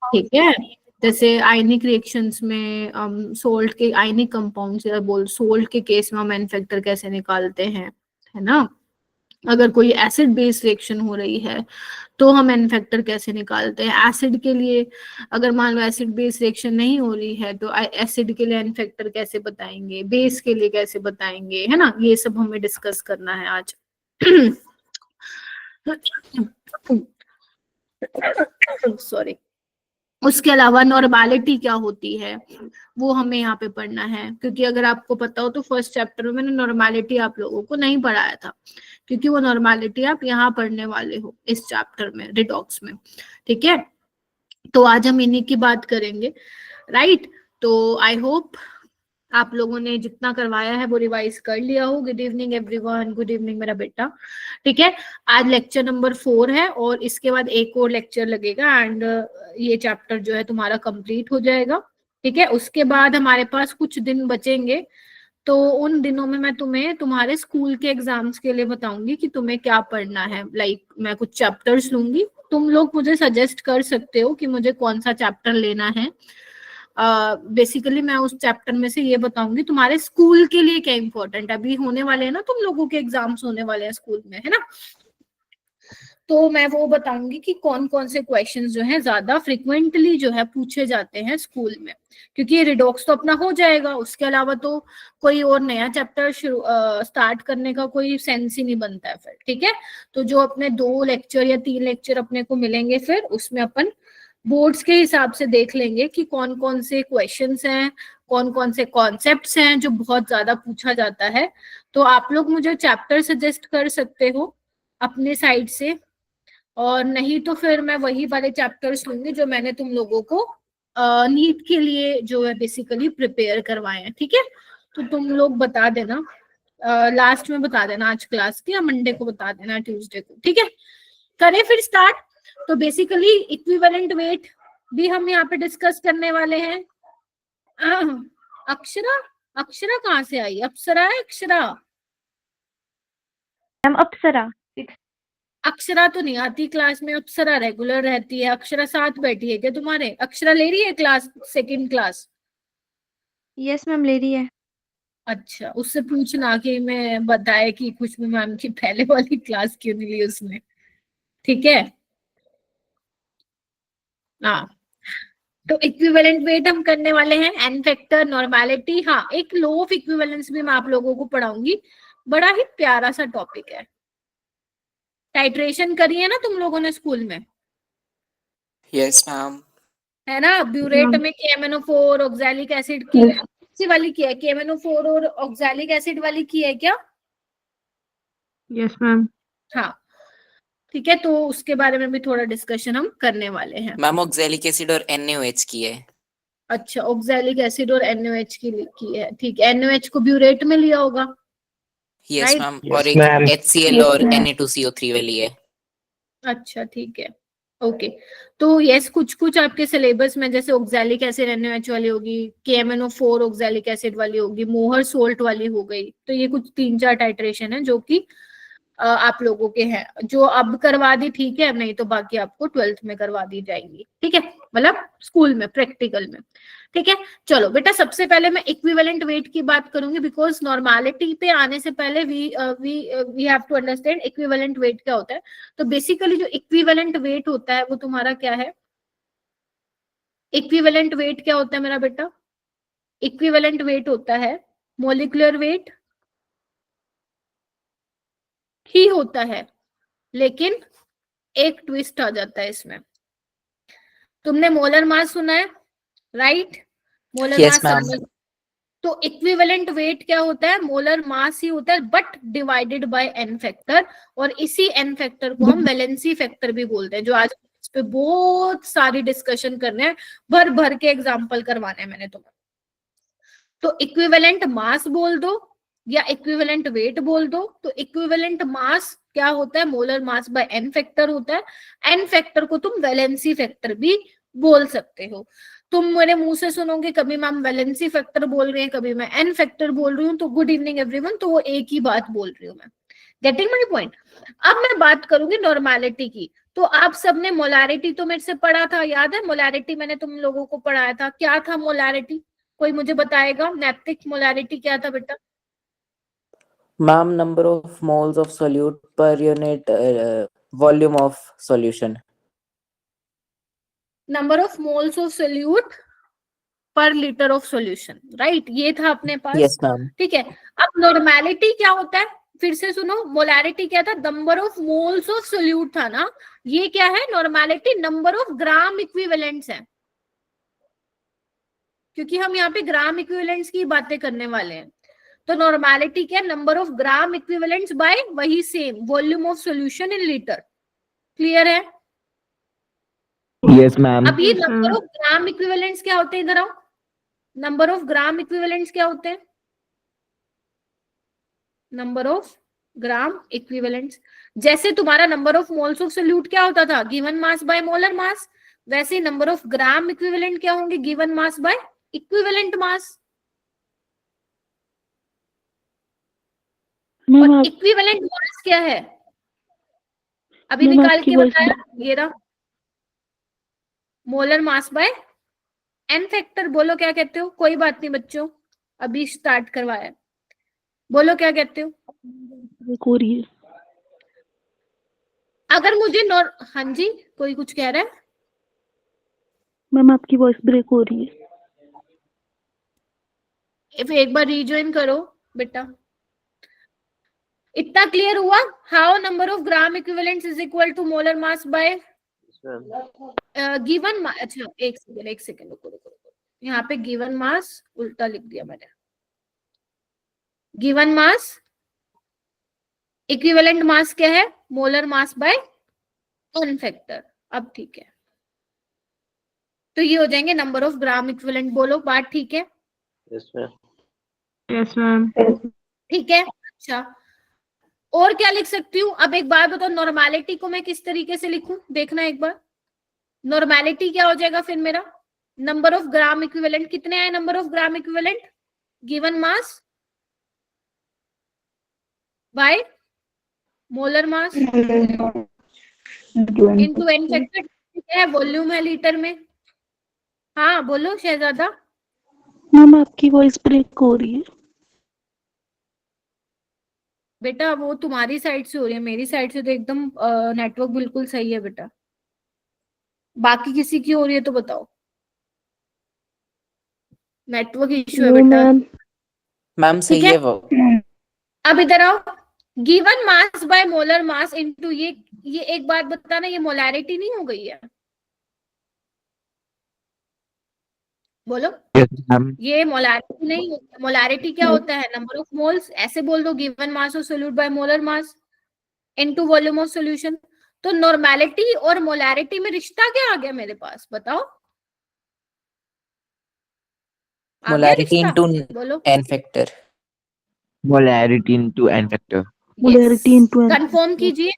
ठीक है। जैसे आयनिक रिएक्शंस में सोल्ट के आयनिक कंपाउंड्स या बोल सोल्ट के केस में हम एन फैक्टर कैसे निकालते हैं, है ना। अगर कोई एसिड बेस रिएक्शन हो रही है तो हम एन फैक्टर कैसे निकालते हैं। एसिड के लिए अगर मान लो एसिड बेस रिएक्शन नहीं हो रही है तो एसिड के लिए एन फैक्टर कैसे बताएंगे, बेस के लिए कैसे बताएंगे, है ना। ये सब हमें डिस्कस करना है आज। सॉरी। उसके अलावा नॉर्मेलिटी क्या होती है वो हमें यहाँ पे पढ़ना है, क्योंकि अगर आपको पता हो तो फर्स्ट चैप्टर में मैंने नॉर्मेलिटी आप लोगों को नहीं पढ़ाया था, क्योंकि वो नॉर्मेलिटी आप यहाँ पढ़ने वाले हो इस चैप्टर में रिडॉक्स में। ठीक है, तो आज हम इन्हीं की बात करेंगे, राइट। तो आई होप आप लोगों ने जितना करवाया है वो रिवाइज कर लिया हो। Good evening everyone, good evening मेरा बेटा। ठीक है, आज लेक्चर नंबर 4 है और इसके बाद एक और लेक्चर लगेगा एंड ये चैप्टर जो है तुम्हारा कंप्लीट हो जाएगा। ठीक है, उसके बाद हमारे पास कुछ दिन बचेंगे, तो उन दिनों में मैं तुम्हें तुम्हारे स्कूल के एग्जाम्स के लिए बताऊंगी कि तुम्हें क्या पढ़ना है। लाइक मैं कुछ चैप्टर्स लूंगी, तुम लोग मुझे सजेस्ट कर सकते हो कि मुझे कौन सा चैप्टर लेना है। बेसिकली मैं उस चैप्टर में से ये बताऊंगी तुम्हारे स्कूल के लिए क्या इंपॉर्टेंट है। अभी होने वाले हैं ना तुम लोगों के एग्जाम्स होने वाले हैं स्कूल में, है ना। तो मैं वो बताऊंगी कि कौन कौन से क्वेश्चंस जो हैं ज्यादा फ्रिक्वेंटली जो है पूछे जाते हैं स्कूल में, क्योंकि ये रिडॉक्स तो अपना हो जाएगा, उसके अलावा तो कोई और नया चैप्टर स्टार्ट करने का कोई सेंस ही नहीं बनता है फिर। ठीक है, तो जो अपने 2 लेक्चर या 3 लेक्चर अपने को मिलेंगे फिर उसमें अपन बोर्ड्स के हिसाब से देख लेंगे कि कौन कौन से क्वेश्चंस हैं, कौन कौन से कॉन्सेप्ट्स हैं जो बहुत ज्यादा पूछा जाता है। तो आप लोग मुझे चैप्टर सजेस्ट कर सकते हो अपने साइड से, और नहीं तो फिर मैं वही वाले चैप्टर्स लूंगी जो मैंने तुम लोगों को नीट के लिए जो है बेसिकली प्रिपेयर करवाए हैं। ठीक है, तो तुम लोग बता देना, लास्ट में बता देना आज क्लास की, या मंडे को बता देना, ट्यूसडे को। ठीक है, करें फिर स्टार्ट। तो बेसिकली इक्विवेलेंट वेट भी हम यहाँ पे डिस्कस करने वाले हैं। अक्षरा, अक्षरा कहाँ से आई? अप्सरा है अक्षरा? मैम अप्सरा। अक्षरा तो नहीं आती क्लास में, अप्सरा रेगुलर रहती है। अक्षरा साथ बैठी है क्या तुम्हारे? अक्षरा ले रही है class, second class? Yes ma'am ले रही है। अच्छा, उससे पूछना कि मैं बताए कि खुशबू मैम की पहले वाली क्लास क्यों नहीं ली उसने। ठीक है, हाँ। तो इक्विवेलेंट वेट हम करने वाले हैं, एन फैक्टर, नॉर्मेलिटी। हाँ, एक लो ऑफ इक्विवेलेंस भी मैं आप लोगों को पढ़ाऊंगी, बड़ा ही प्यारा सा टॉपिक है। टाइट्रेशन करी है ना तुम लोगों ने स्कूल में? Yes ma'am. है ना, ब्यूरेट में KMnO4 ऑक्सैलिक एसिड की सी वाली की है, KMnO4 और ऑक्सैलिक एसिड वाली की है क्या? Yes ma'am. हाँ, ठीक है, तो उसके बारे में भी थोड़ा डिस्कशन हम करने वाले हैं। मैम ऑक्सैलिक एसिड और NaOH की है। अच्छा, ऑक्सैलिक एसिड और NaOH की है, ठीक है। NaOH को ब्यूरेट में लिया होगा, यस राइट? मैम, और एक HCl और Na2CO3 वाली है। अच्छा, ठीक है, ओके। तो यस, कुछ कुछ आपके सिलेबस में जैसे ऑक्सैलिक एसिड NaOH वाली होगी, KMnO4 ऑक्सैलिक एसिड वाली होगी, मोहर सोल्ट वाली हो गई, तो ये कुछ 3-4 टाइट्रेशन है जो कि आप लोगों के हैं, जो अब करवा दी, ठीक है, नहीं तो बाकी आपको 12th में करवा दी जाएंगी। ठीक है, मतलब स्कूल में प्रैक्टिकल में। ठीक है, चलो बेटा, सबसे पहले मैं इक्विवेलेंट वेट की बात करूंगी, बिकॉज नॉर्मेलिटी पे आने से पहले we have to understand equivalent weight क्या होता है। तो बेसिकली जो इक्विवेलेंट वेट होता है वो तुम्हारा क्या है? इक्विवेलेंट वेट क्या होता है मेरा बेटा? इक्विवेलेंट वेट होता है मोलिकुलर वेट ही होता है, लेकिन एक ट्विस्ट आ जाता है इसमें। तुमने मोलर मास सुना है, राइट? मोलर यस मास मैम। समझ। तो इक्विवेलेंट वेट क्या होता है? मोलर मास ही होता है, but divided by n factor, और इसी एन फैक्टर को हम वैलेंसी फैक्टर भी बोलते हैं, जो आज इस पे बहुत सारी डिस्कशन करने हैं, भर भर के एग्जांपल करवाने हैं मैंने तुम्हें। तो इक्विवेलेंट मास बोल दो या इक्विवेलेंट वेट बोल दो। तो इक्विवेलेंट मास क्या होता है? Molar mass by n factor होता है। एन फैक्टर को तुम वैलेंसी फैक्टर भी बोल सकते हो। तुम मेरे मुंह से सुनोगे कभी मैम वैलेंसी फैक्टर बोल रहे हैं, कभी मैं एन फैक्टर बोल रही हूँ, तो गुड इवनिंग एवरीवन, तो वो एक ही बात बोल रही हूँ मैं। Getting my point? अब मैं बात करूंगी नॉर्मेलिटी की। तो आप सबने मोलारिटी तो मेरे से पढ़ा था, याद है? मोलारिटी मैंने तुम लोगों को पढ़ाया था। क्या था मोलारिटी? कोई मुझे बताएगा? नैतिक मोलारिटी क्या था बेटा? Ma'am, number of moles of solute per unit volume of solution. Number of moles of solute पर लीटर ऑफ सॉल्यूशन, राइट? ये था अपने पास। Yes, ma'am. ठीक है। अब नॉर्मेलिटी क्या होता है? फिर से सुनो, मोलारिटी क्या था? Number of moles of solute था ना। ये क्या है? Normality number of gram equivalents है, क्योंकि हम यहाँ पे ग्राम इक्विवेलेंट्स की बातें करने वाले हैं। तो नॉर्मेलिटी क्या? Number of gram equivalents by वही same volume of solution in litre. Clear है? Yes, ma'am. अब ये Yes, number ma'am. Of gram equivalents क्या होते हैं? इधर आओ। नंबर ऑफ ग्राम इक्विवेलेंट्स क्या होते हैं? नंबर ऑफ ग्राम इक्विवेलेंट्स, जैसे तुम्हारा number of moles of solute क्या होता था? गिवन मास बाय मोलर मास। वैसे नंबर ऑफ ग्राम इक्विवेलेंट क्या होंगे? Given mass by equivalent mass. Ma'am और आप इक्विवेलेंट मास क्या है? अभी मैम, निकाल आपकी के voice बताया। ये रहा molar mass by n factor. बोलो क्या कहते हो? कोई बात नहीं बच्चों, अभी स्टार्ट करवाया। बोलो क्या कहते हो? ब्रेक हो रही है। अगर मुझे हाँ जी, कोई कुछ कह रहा है? मैम आपकी वॉइस ब्रेक हो रही है। फिर एक बार रिज्वाइन करो बेटा। इतना क्लियर हुआ? How number of gram equivalents is equal to molar mass by given. अच्छा एक सेकेंड रुको। यहाँ पे गिवन मास उल्टा लिख दिया मैंने। गिवन मास इक्विवेलेंट मास क्या है? Molar mass by n factor. अब ठीक है, तो ये हो जाएंगे नंबर ऑफ ग्राम इक्विवेलेंट। बोलो बात ठीक है? Yes, ma'am. ठीक है। अच्छा, और क्या लिख सकती हूँ? अब एक बात बताओ, नॉर्मेलिटी को मैं किस तरीके से लिखूं? देखना एक बार। नॉर्मेलिटी क्या हो जाएगा फिर मेरा? नंबर ऑफ ग्राम इक्विवेलेंट कितने आए? Number of gram equivalent given mass by molar mass into n factor है, वॉल्यूम है लीटर में। हाँ बोलो शहजादा। मैम आपकी वॉइस ब्रेक हो रही है। बेटा वो तुम्हारी साइड से हो रही है, मेरी साइड से तो एकदम नेटवर्क बिल्कुल सही है बेटा। बाकी किसी की हो रही है तो बताओ। नेटवर्क इश्यू है नो बेटा। मैम। मैम सही है? है वो। अब इधर आओ। Given mass by molar mass into ये एक बात बताना, ये मोलैरिटी नहीं हो गई है? बोलो। Yes, ma'am. ये मोलैरिटी नहीं होता। मोलैरिटी क्या होता है? Number of moles. ऐसे बोल दो, given mass of solute bye molar mass into volume of solution. तो नॉर्मेलिटी और मोलैरिटी में रिश्ता क्या आ गया मेरे पास? बताओ। आ गया Molarity रिश्ता? into बोलो। n factor. Molarity into n factor. Molarity into n. Confirm कीजिए।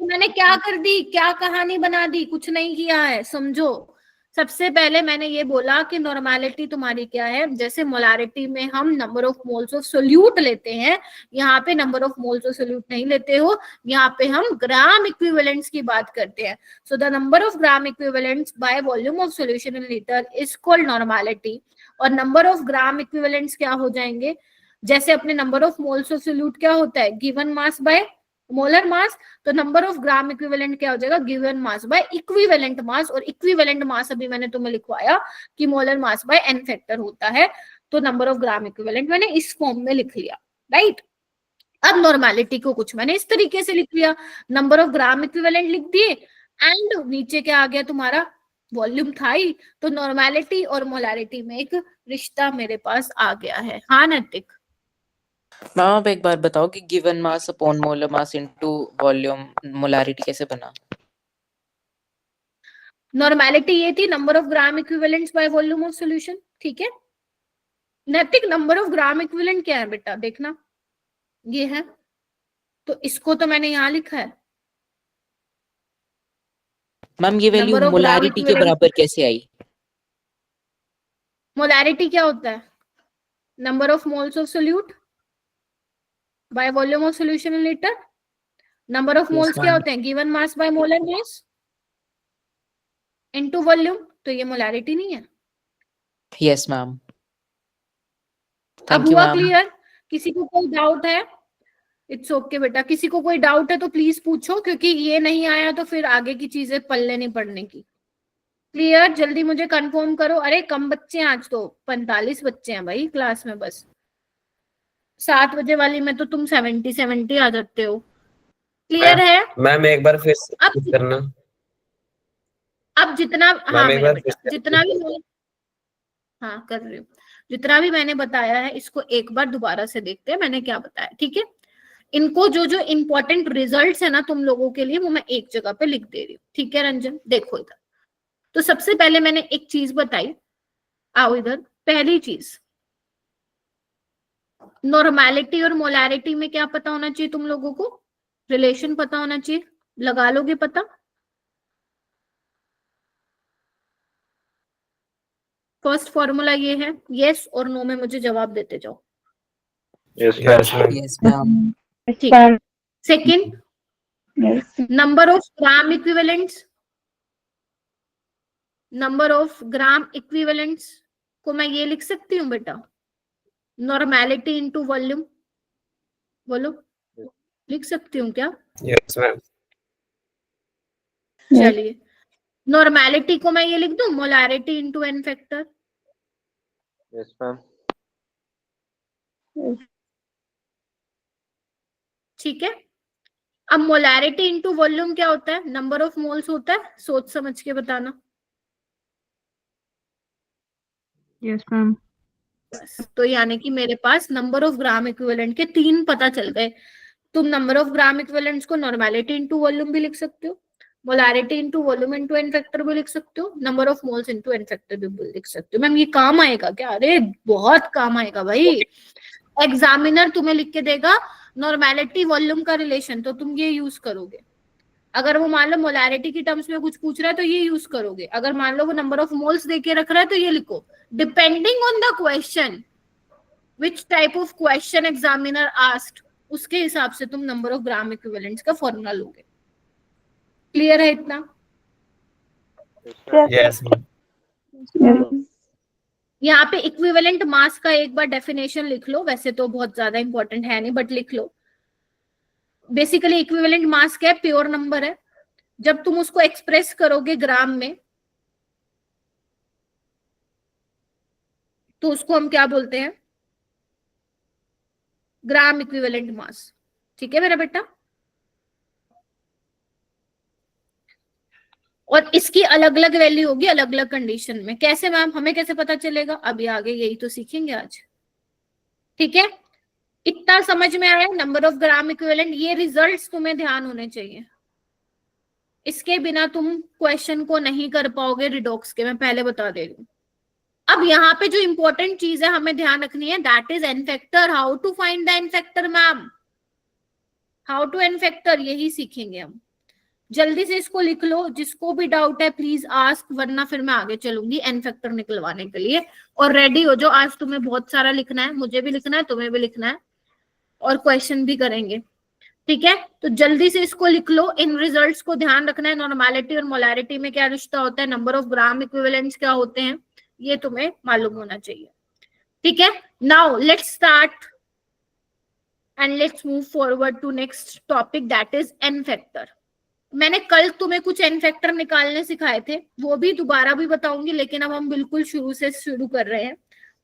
मैंने क्या कर दी? क्या कहानी बना दी? कुछ नहीं किया है, समझो। सबसे पहले मैंने ये बोला कि नॉर्मेलिटी तुम्हारी क्या है। जैसे मोलारिटी में हम number of moles of solute लेते हैं, यहाँ पे number of moles of solute नहीं लेते हो, यहाँ पे हम ग्राम इक्विवेलेंट्स की बात करते हैं। So the number of gram equivalents by volume of solution in litre is called normality. और नंबर ऑफ ग्राम इक्विवेलेंट्स क्या हो जाएंगे? जैसे अपने number of moles of solute क्या होता है? Given mass by molar mass. तो नंबर ऑफ ग्राम इक्विवेलेंट क्या हो जाएगा? Given mass by equivalent mass. और इक्विवेलेंट मास अभी मैंने तुम्हें लिखवाया कि molar mass by n factor होता है। तो नंबर ऑफ ग्राम इक्विवेलेंट मैंने इस फॉर्म में लिख लिया, राइट? अब नॉर्मेलिटी को कुछ मैंने इस तरीके से लिख लिया, नंबर ऑफ ग्राम इक्विवेलेंट लिख दिए एंड नीचे क्या आ गया तुम्हारा? वॉल्यूम था ही। तो नॉर्मेलिटी और मोलैरिटी में एक रिश्ता मेरे पास आ गया है। हाँ नैतिक? मैम आप एक बार बताओ कि given mass upon molar mass into volume molarity कैसे बना? नॉर्मेलिटी ये थी number of gram equivalents by volume of solution, ठीक है? नैतिक नंबर ऑफ ग्राम इक्विवेलेंट क्या है बेटा? देखना ये है, तो इसको तो मैंने यहाँ लिखा है। मैम ये value Number of gram molarity के equivalent- बराबर कैसे आई? मोलैरिटी क्या होता है? Number of moles of solute bye volume of solution in litre. Number of Yes, moles क्या ma'am. होते हैं? Given mass by molar mass. Into volume, तो ये मोलैरिटी नहीं है। Yes, ma'am. अब Thank you, हुआ ma'am. क्लियर? किसी को कोई डाउट है? इट्स ओके बेटा, किसी को कोई डाउट है तो प्लीज पूछो, क्योंकि ये नहीं आया तो फिर आगे की चीजें पल्ले नहीं पड़ने की। क्लियर? जल्दी मुझे कंफर्म करो। अरे कम बच्चे हैं आज तो, 45 बच्चे हैं भाई क्लास में बस। 7 बजे वाली में तो तुम 70 आ जाते हो। क्लियर है? मैम एक बार फिर से अब करना। अब जितना, हाँ मैम एक मेरा बार फिर बेटा, से जितना भी हाँ कर रही हूँ, जितना भी मैंने बताया है इसको एक बार दोबारा से देखते हैं मैंने क्या बताया, ठीक है? इनको जो जो इंपॉर्टेंट रिजल्ट्स है ना तुम लोगों के लिए, वो मैं एक जगह पे लिख दे रही हूँ, ठीक है रंजन? देखो इधर, तो सबसे पहले मैंने एक चीज बताई, आओ इधर। पहली चीज, नॉर्मैलिटी और मोलैरिटी में क्या पता होना चाहिए तुम लोगों को? रिलेशन पता होना चाहिए। लगा लोगे पता? फर्स्ट फॉर्मूला ये है, यस और नो में मुझे जवाब देते जाओ। Yes ma'am. Yes, ma'am. ठीक। Second, number of gram equivalents. Number of gram equivalents को मैं ये लिख सकती हूँ बेटा, नॉर्मैलिटी इनटू वॉल्यूम। बोलो, लिख सकती हूँ क्या? Yes ma'am. चलिए, नॉर्मैलिटी को मैं ये लिख दूं, molarity into n factor. Yes ma'am. ठीक है। अब मोलैरिटी इनटू वॉल्यूम क्या होता है? नंबर ऑफ मोल्स होता है। सोच समझ के बताना। Yes, ma'am. बस, तो यानी कि मेरे पास नंबर ऑफ ग्राम इक्विवेलेंट के 3 पता चल गए। तुम नंबर ऑफ ग्राम इक्विवेलेंट्स को नॉर्मैलिटी इनटू वॉल्यूम भी लिख सकते हो, molarity into volume into n factor भी लिख सकते हो, number of moles into n factor भी लिख सकते हो। मैम ये काम आएगा क्या? अरे बहुत काम आएगा भाई। एग्जामिनर तुम्हें लिख के देगा नॉर्मैलिटी वॉल्यूम का रिलेशन, तो तुम ये यूज करोगे। अगर वो मान लो मोलैरिटी की टर्म्स में कुछ पूछ रहा है तो ये यूज करोगे। अगर मान लो वो नंबर ऑफ मोल्स देके रख रहा है तो ये लिखो। Depending on the question, which type of question examiner asked, उसके हिसाब से तुम नंबर ऑफ ग्राम इक्विवेलेंट्स का फॉर्मूला लोगे। क्लियर है इतना? यस यहाँ पे इक्विवेलेंट मास का एक बार डेफिनेशन लिख लो, वैसे तो बहुत ज्यादा इंपॉर्टेंट है नहीं बट लिख लो। बेसिकली इक्विवेलेंट मास क्या है? प्योर नंबर है। जब तुम उसको एक्सप्रेस करोगे ग्राम में तो उसको हम क्या बोलते हैं? Gram equivalent mass. ठीक है मेरा बेटा? और इसकी अलग अलग वैल्यू होगी अलग अलग कंडीशन में। कैसे मैम? हमें कैसे पता चलेगा? अभी आगे यही तो सीखेंगे आज। ठीक है, इतना समझ में आया? नंबर ऑफ ग्राम इक्विवेलेंट, ये रिजल्ट्स तुम्हें ध्यान होने चाहिए। इसके बिना तुम क्वेश्चन को नहीं कर पाओगे रिडॉक्स के, मैं पहले बता दे रही हूँ। अब यहाँ पे जो इंपॉर्टेंट चीज है हमें ध्यान रखनी है, that is n factor. How to find the n factor ma'am? How to n factor, यही सीखेंगे हम। जल्दी से इसको लिख लो, जिसको भी डाउट है प्लीज आस्क, वरना फिर मैं आगे चलूंगी एन फैक्टर निकलवाने के लिए। और रेडी हो जाओ, आज तुम्हें बहुत सारा लिखना है, मुझे भी लिखना है, तुम्हें भी लिखना है, और क्वेश्चन भी करेंगे। ठीक है, तो जल्दी से इसको लिख लो। इन रिजल्ट्स को ध्यान रखना है। नॉर्मैलिटी और मोलैरिटी में क्या रिश्ता होता है, नंबर ऑफ ग्राम इक्विवेलेंट्स क्या होते हैं, ये तुम्हें मालूम होना चाहिए। ठीक है, now let's start and let's move forward to next topic, that is n factor. मैंने कल तुम्हें कुछ एन फैक्टर निकालने सिखाए थे, वो भी दोबारा भी बताऊंगी, लेकिन अब हम बिल्कुल शुरू से शुरू कर रहे हैं।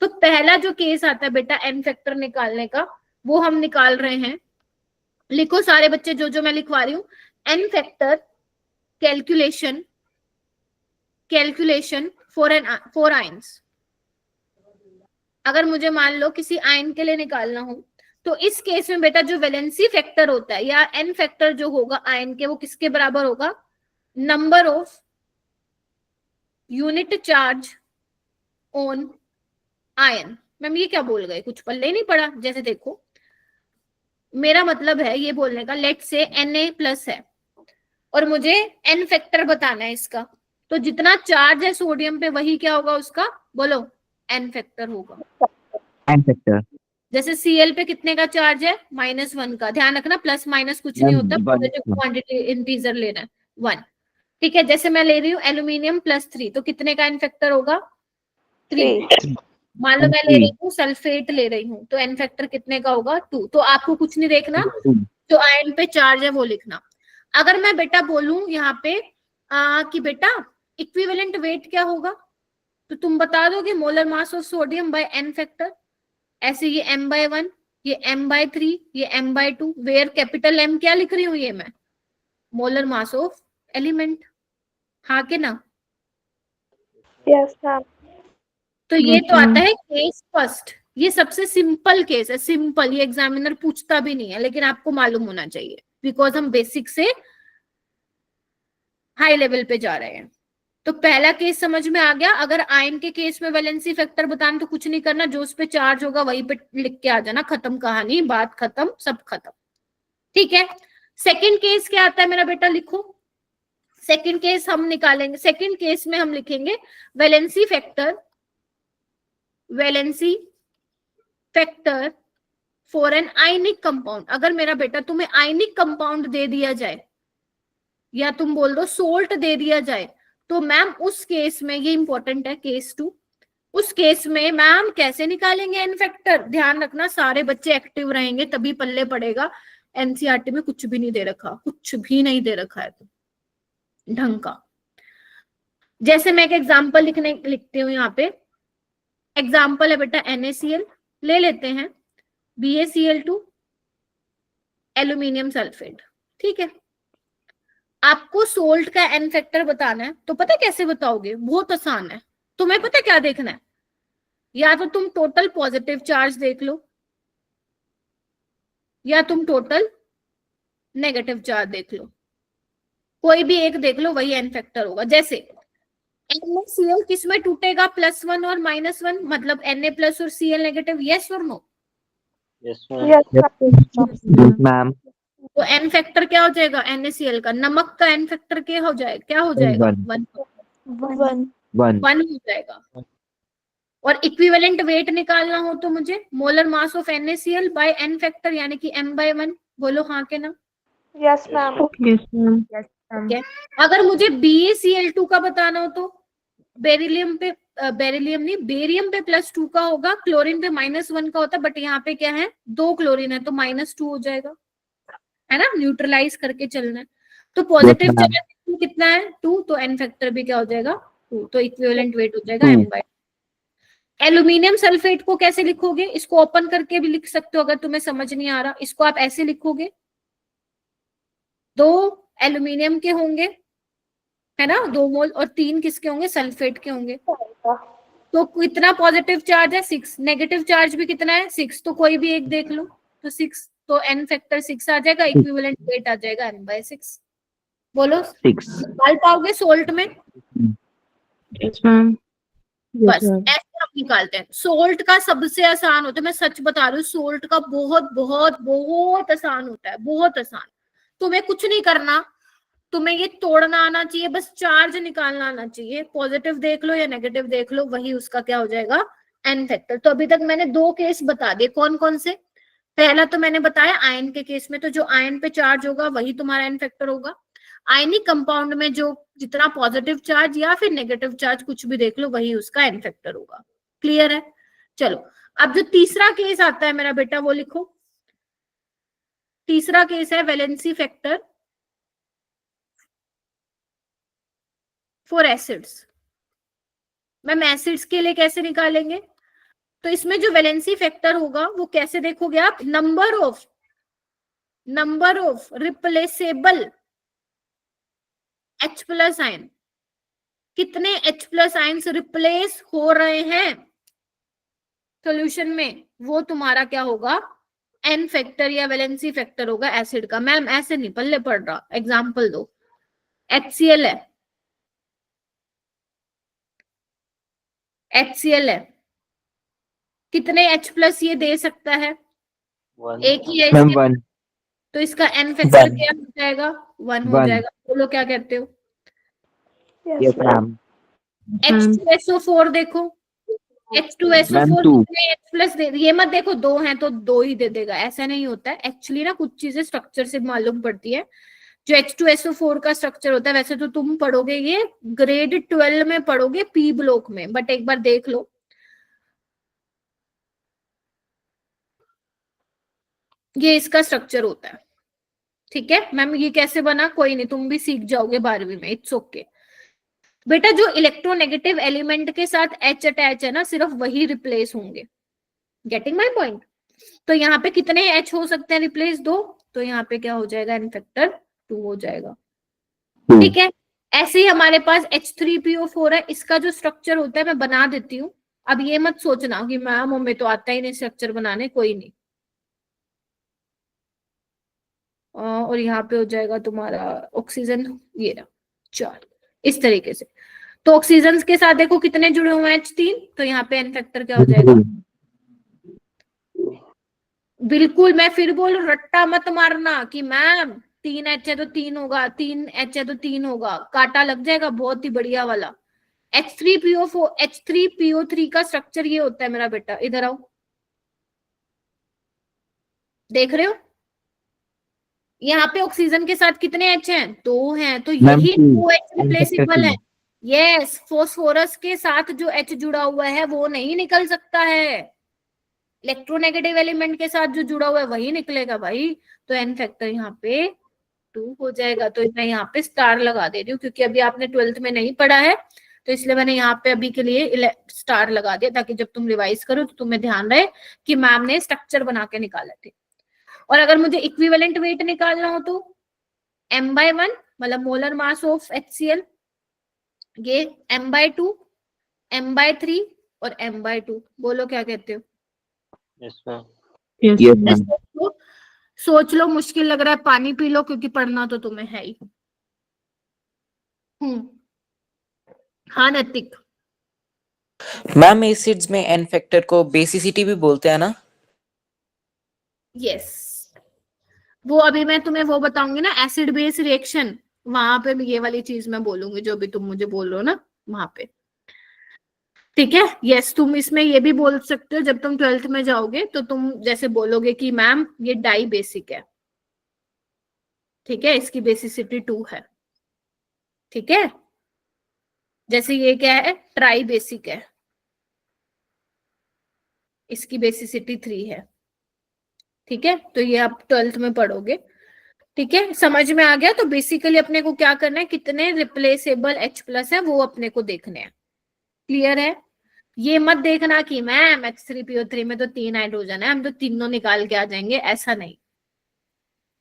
तो पहला जो केस आता है बेटा एन फैक्टर निकालने का, वो हम निकाल रहे हैं। लिखो सारे बच्चे जो जो मैं लिखवा रही हूँ। N factor calculation for ions. अगर मुझे मान लो किसी आयन के लिए निकालना हो, तो इस केस में बेटा जो वैलेंसी फैक्टर होता है या एन फैक्टर जो होगा आयन के, वो किसके बराबर होगा? Number of unit charge on ion. Ma'am ये क्या बोल गए, कुछ पल्ले नहीं पड़ा। जैसे देखो, मेरा मतलब है ये बोलने का, लेट से Na+ है और मुझे एन फैक्टर बताना है इसका, तो जितना चार्ज है सोडियम पे वही क्या होगा उसका? बोलो, एन फैक्टर होगा। एन फैक्टर जैसे Cl पे कितने का चार्ज है? -1 का। ध्यान रखना प्लस माइनस कुछ नहीं होता, पॉजिटिव क्वांटिटी इंटीजर लेना है 1। ठीक है, जैसे मैं ले रही हूँ एल्यूमिनियम +3, तो कितने का एन फैक्टर होगा? 3। मान लो मैं ले रही हूँ सल्फेट ले रही हूँ, तो एन फैक्टर कितने का होगा? 2। तो आपको कुछ नहीं देखना, जो आयन पे चार्ज है वो लिखना। अगर मैं बेटा बोलूं यहाँ पे कि बेटा इक्विवेलेंट वेट क्या होगा, तो तुम बता दोगे molar mass of sodium by n factor. ऐसे ये m/1, ये m/3, ये m/2, वेयर कैपिटल M क्या लिख रही हूँ ये मैं? Molar mass of element. हाँ के ना? Yes ma'am. तो ये तो आता है केस फर्स्ट। ये सबसे सिंपल केस है, सिंपल, ये एग्जामिनर पूछता भी नहीं है, लेकिन आपको मालूम होना चाहिए बिकॉज हम बेसिक से हाई लेवल पे जा रहे हैं। तो पहला केस समझ में आ गया। अगर आयन के केस में वैलेंसी फैक्टर बताना तो कुछ नहीं करना, जो उस पे चार्ज होगा वहीं पे लिख के आ जाना, खत्म कहानी, बात खत्म, सब खत्म। ठीक है, सेकंड केस क्या आता है मेरा बेटा? लिखो, सेकंड केस हम निकालेंगे। सेकंड केस में हम लिखेंगे valency factor for an ionic compound. अगर मेरा बेटा तुम्हें आयनिक कंपाउंड दे दिया जाए या तुम बोल दो सोल्ट दे दिया जाए, तो मैम उस केस में, ये इंपॉर्टेंट है केस 2, उस केस में मैम कैसे निकालेंगे एन फैक्टर? ध्यान रखना, सारे बच्चे एक्टिव रहेंगे तभी पल्ले पड़ेगा। एनसीईआरटी में कुछ भी नहीं दे रखा, कुछ भी नहीं दे रखा है तो ढंग का। जैसे मैं एक एग्जाम्पल लिखती हूँ यहाँ पे। एग्जाम्पल है बेटा NaCl, ले लेते हैं BaCl2 एल्यूमिनियम सल्फेट। ठीक है, आपको सोल्ट का एन फैक्टर बताना है, तो पता कैसे बताओगे? बहुत आसान है। तुम्हें पता क्या देखना है? या तो तुम टोटल पॉजिटिव चार्ज देख लो, या तुम टोटल नेगेटिव चार्ज देख लो, कोई भी एक देख लो, वही एन फैक्टर होगा। जैसे NaCl किस में टूटेगा? +1 और -1, मतलब Na+ और Cl नेगेटिव। यस और no? Yes, ma'am. Yes, ma'am. तो एन फैक्टर क्या हो जाएगा NaCl का? नमक का एन फैक्टर क्या हो जाएगा? 1 हो जाएगा। और इक्विवेलेंट वेट निकालना हो तो मुझे मोलर मास ऑफ NaCl बाय एन फैक्टर, यानी कि m/1। बोलो हाँ के ना? Yes ma'am. Yes, ma'am. Okay. अगर मुझे BaCl2 का बताना हो तो बेरिलियम पे बेरियम पे +2 का होगा, क्लोरीन पे -1 का होता है, बट यहाँ पे क्या है? 2 क्लोरीन है तो -2 हो जाएगा, है ना? न्यूट्रलाइज करके चलना है। तो पॉजिटिव Yes, ma'am. चार्ज कितना है? 2, तो एन फैक्टर भी क्या हो जाएगा? 2, तो इक्विवेलेंट वेट हो जाएगा 2. m/2। एल्यूमिनियम सल्फेट को कैसे लिखोगे? इसको ओपन करके भी लिख सकते हो अगर तुम्हें समझ नहीं आ रहा। इसको आप ऐसे लिखोगे, 2 एल्यूमिनियम के होंगे, है ना, 2 मोल, और 3 किसके होंगे? सल्फेट के होंगे। तो कितना पॉजिटिव चार्ज है? 6। नेगेटिव चार्ज भी कितना है? 6। तो कोई भी एक देख लो, तो 6, तो एन फैक्टर 6 आ जाएगा, इक्विवेलेंट वेट आ जाएगा n/6। बोलो 6. निकाल पाओगे सोल्ट में? Yes, ma'am. बस ऐसे हम निकालते हैं। सोल्ट का सबसे आसान होता है, मैं सच बता रही हूँ, सोल्ट का बहुत बहुत बहुत आसान होता है, बहुत आसान। तुम्हें कुछ नहीं करना, तुम्हें ये तोड़ना आना चाहिए, बस चार्ज निकालना आना चाहिए। पॉजिटिव देख लो या नेगेटिव देख लो, वही उसका क्या हो जाएगा? N factor. तो अभी तक मैंने 2 केस बता दिए। कौन कौन से? पहला तो मैंने बताया आयन के केस में, तो जो आयन पे चार्ज होगा वही तुम्हारा एन फैक्टर होगा। आयनिक कंपाउंड में जो जितना पॉजिटिव चार्ज या फिर नेगेटिव चार्ज कुछ भी देख लो, वही उसका एन फैक्टर होगा। क्लियर है? चलो, अब जो तीसरा केस आता है मेरा बेटा, वो लिखो। तीसरा केस है valency factor for acids. Ma'am acids के लिए कैसे निकालेंगे? तो इसमें जो वैलेंसी फैक्टर होगा वो कैसे देखोगे आप? Number of replaceable H+ ion, कितने H+ आयन्स रिप्लेस हो रहे हैं सॉल्यूशन में, वो तुम्हारा क्या होगा? एन फैक्टर या वैलेंसी फैक्टर होगा एसिड का। मैम ऐसे नहीं पल्ले पड़ रहा, एग्जांपल दो। HCl है, HCl है, कितने H+ ये दे सकता है? 1. एक ही है Ma'am, इसके, 1. तो इसका एन फैक्टर 1. क्या हो जाएगा? 1 हो 1. जाएगा। बोलो क्या कहते हो? Yes, ma'am. H2SO4 देखो, Ma'am, H2SO4 2. कितने H+ दे? ये मत देखो 2 हैं तो 2 ही दे देगा, ऐसा नहीं होता है एक्चुअली ना। कुछ चीजें स्ट्रक्चर से मालूम पड़ती है। जो H2SO4 का स्ट्रक्चर होता है, वैसे तो तुम पढ़ोगे ये ग्रेड 12 में पढ़ोगे पी ब्लॉक में, बट एक बार देख लो। ये इसका स्ट्रक्चर होता है, ठीक है मैम। ये कैसे बना, कोई नहीं, तुम भी सीख जाओगे 12वीं में, इट्स ओके बेटा। जो इलेक्ट्रोनेगेटिव एलिमेंट के साथ H अटैच है ना, सिर्फ वही रिप्लेस होंगे। Getting my point? तो यहाँ पे कितने H हो सकते हैं रिप्लेस? 2। तो यहाँ पे क्या हो जाएगा, एन फैक्टर 2 हो जाएगा, ठीक है। ऐसे ही हमारे पास H3PO4 है, इसका जो स्ट्रक्चर होता है मैं बना देती हूँ। अब ये मत सोचना कि मैम हमें तो आता ही नहीं स्ट्रक्चर बनाने, कोई नहीं। और यहाँ पे हो जाएगा तुम्हारा ऑक्सीजन, ये रहा 4, इस तरीके से। तो ऑक्सीजन के साथ देखो कितने जुड़े हुए हैं, H3, तो यहाँ पे एन फैक्टर क्या हो जाएगा? बिल्कुल, मैं फिर बोल, रट्टा मत मारना कि मैम 3H है तो 3 होगा, 3H है तो 3 होगा, काटा लग जाएगा बहुत ही बढ़िया वाला। H3PO4 H3PO3 का स्ट्रक्चर ये होता है मेरा बेटा, इधर आओ, देख रहे हो यहाँ पे ऑक्सीजन के साथ कितने H हैं? 2 हैं, तो यही 2H रिप्लेसेबल है। यस, फोस्फोरस के साथ जो H जुड़ा हुआ है वो नहीं निकल सकता है, इलेक्ट्रोनेगेटिव एलिमेंट के साथ जो जुड़ा हुआ है वही निकलेगा भाई। तो एन फैक्टर यहाँ पे 2 हो जाएगा। तो मैं यहाँ पे स्टार लगा दे रही हूँ, क्योंकि अभी आपने 12th में नहीं पढ़ा है, तो इसलिए मैंने यहाँ पे अभी के लिए स्टार लगा दिया, ताकि जब तुम रिवाइज करो तो तुम्हें ध्यान रहे कि मैम ने स्ट्रक्चर बना के निकाला थे। और अगर मुझे इक्विवेलेंट वेट निकालना हो तो m/1 मतलब मोलर मास ऑफ HCl, ये m/2, m/3 और m/2। बोलो क्या कहते हो? Yes, ma'am. Yes, ma'am. सोच लो, मुश्किल लग रहा है पानी पी लो, क्योंकि पढ़ना तो तुम्हें है ही। हाँ नैतिक। मैम एसिड्स में एन फैक्टर को बेसिसिटी भी बोलते हैं ना? यस, वो अभी मैं तुम्हें वो बताऊंगी ना, एसिड बेस रिएक्शन, वहां पे भी ये वाली चीज मैं बोलूंगी जो भी तुम मुझे बोल रहे हो ना, वहां पे, ठीक है। यस, तुम इसमें ये भी बोल सकते हो, जब तुम 12th में जाओगे तो तुम जैसे बोलोगे कि मैम ये डाई बेसिक है, ठीक है, इसकी बेसिसिटी 2 है, ठीक है। जैसे ये क्या है, ट्राई बेसिक है, इसकी बेसिसिटी 3 है, ठीक है। तो ये आप 12th में पढ़ोगे, ठीक है, समझ में आ गया। तो बेसिकली अपने को क्या करना है, कितने रिप्लेसेबल H+ है वो अपने को देखने हैं, क्लियर है। ये मत देखना कि मैम H3PO3 में तो 3 हाइड्रोजन है, हम तो तीनों निकाल के आ जाएंगे, ऐसा नहीं,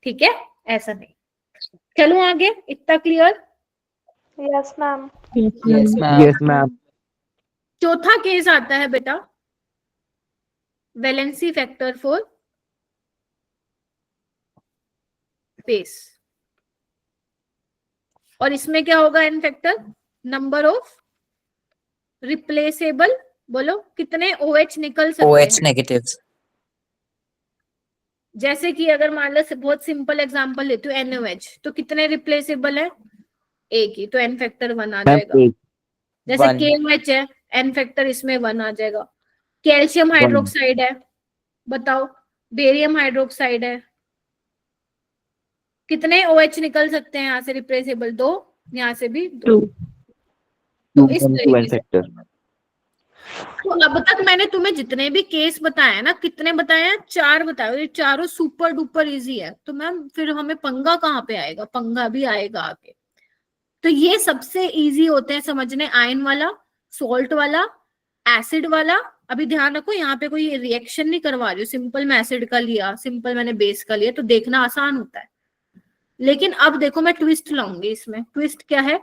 ठीक है, ऐसा नहीं। चलो आगे, इतना clear? Yes ma'am. Yes, ma'am. Yes, ma'am. चौथा केस आता है बेटा, वैलेंसी फैक्टर फॉर बेस। और इसमें क्या होगा, n factor, number of replaceable, बोलो कितने OH निकल सकते OH हैं। नेगेटिव्स। जैसे कि अगर मान लो बहुत सिंपल एग्जांपल लेती हूँ, NOH, तो कितने रिप्लेसेबल है? एक ही, तो एन फैक्टर 1 आ Ma'am, जाएगा। एक. जैसे One. KOH है, एन फैक्टर इसमें 1 आ जाएगा। कैल्शियम हाइड्रोक्साइड है, बताओ, बेरियम हाइड्रोक्साइड है, कितने OH निकल सकते हैं यहाँ से रिप्लेसेबल? 2, यहाँ से भी 2। 2. तो 2 इस and 2 तरीके and से। factor. तो अब तक मैंने तुम्हें जितने भी केस बताए ना, कितने बताए हैं? 4 बताए, ये चारों सुपर डुपर इजी है। तो मैम फिर हमें पंगा कहाँ पे आएगा? पंगा भी आएगा आगे। तो ये सबसे इजी होते हैं समझने, आयन वाला, सॉल्ट वाला, एसिड वाला। अभी ध्यान रखो, यहाँ पे कोई रिएक्शन नहीं करवा रही हूँ, सिंपल मैं एसिड का लिया, सिंपल मैंने बेस का लिया, तो देखना आसान होता है। लेकिन अब देखो मैं ट्विस्ट लाऊंगी इसमें। ट्विस्ट क्या है?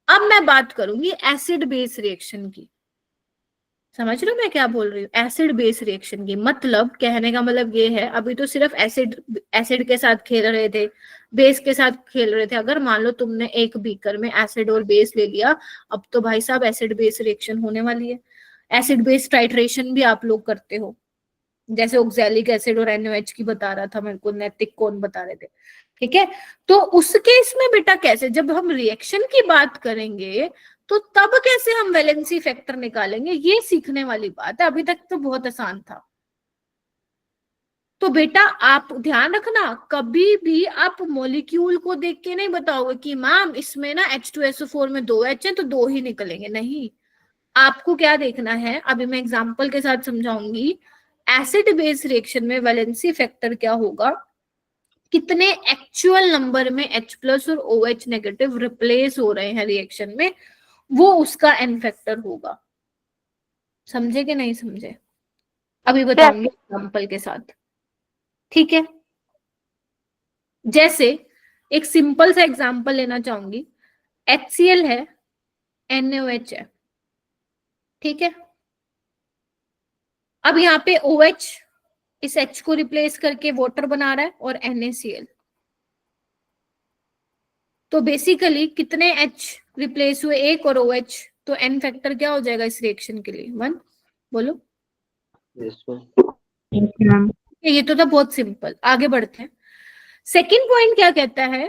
अब मैं बात करूंगी एसिड बेस रिएक्शन की। समझ रहे हो मैं क्या बोल रही हूँ? एसिड बेस रिएक्शन की मतलब, कहने का मतलब ये है, अभी तो सिर्फ एसिड के साथ खेल रहे थे, बेस के साथ खेल रहे थे। अगर मान लो तुमने एक बीकर में एसिड और बेस ले लिया, अब तो भाई साहब एसिड बेस रिएक्शन होने वाली है। एसिड बेस टाइट्रेशन भी आप लोग करते हो, जैसे ऑक्सैलिक एसिड और NaOH की बता रहा था मेरे को, नैतिक कौन बता रहे थे, ठीक है। तो उस केस में बेटा कैसे, जब हम रिएक्शन की बात करेंगे तो तब कैसे हम वैलेंसी फैक्टर निकालेंगे, ये सीखने वाली बात है। अभी तक तो बहुत आसान था, तो बेटा आप ध्यान रखना, कभी भी आप मॉलिक्यूल को देख के नहीं बताओगे कि मैम इसमें ना H2SO4 में 2 H है तो 2 ही निकलेंगे, नहीं। आपको क्या देखना है, अभी मैं एग्जांपल के साथ समझाऊंगी। एसिड बेस रिएक्शन में वैलेंसी फैक्टर क्या होगा, कितने एक्चुअल नंबर में H+ और OH नेगेटिव रिप्लेस हो रहे हैं रिएक्शन में, वो उसका एन फैक्टर होगा। समझे कि नहीं समझे? अभी बताऊंगी एग्जांपल के साथ, ठीक है। जैसे एक सिंपल सा एग्जांपल लेना चाहूंगी, HCl है, NaOH है, ठीक है। अब यहाँ पे OH इस H को रिप्लेस करके वाटर बना रहा है और NaCl, तो बेसिकली कितने H रिप्लेस हुए, एक और OH, तो एन फैक्टर क्या हो जाएगा इस रिएक्शन के लिए, 1। बोलो। Yes, ma'am. Yes, ma'am. ये तो था बहुत सिंपल, आगे बढ़ते हैं। सेकंड पॉइंट क्या कहता है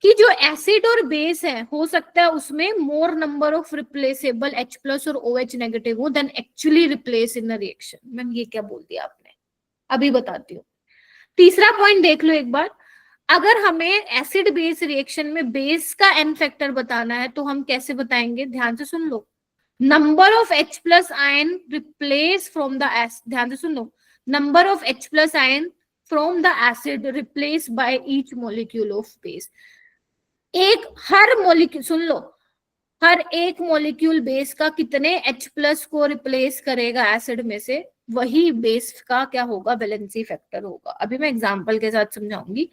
कि जो एसिड और बेस है, हो सकता है उसमें more number of replaceable H+ और OH नेगेटिव हो then actually replace in the reaction. Ma'am ये क्या बोल दिया आपने, अभी बताती हूँ। तीसरा पॉइंट देख लो एक बार, अगर हमें एसिड बेस रिएक्शन में बेस का एन फैक्टर बताना है तो हम कैसे बताएंगे, ध्यान से सुन लो। Number of H+ ion replace from the acid, ध्यान से सुन लो, number of H+ ion from the acid replace by each molecule of base. एक हर मॉलिक्यूल, सुन लो, हर एक मॉलिक्यूल बेस का कितने H+ को रिप्लेस करेगा एसिड में से, वही बेस का क्या होगा, वैलेंसी फैक्टर होगा। अभी मैं एग्जांपल के साथ समझाऊंगी।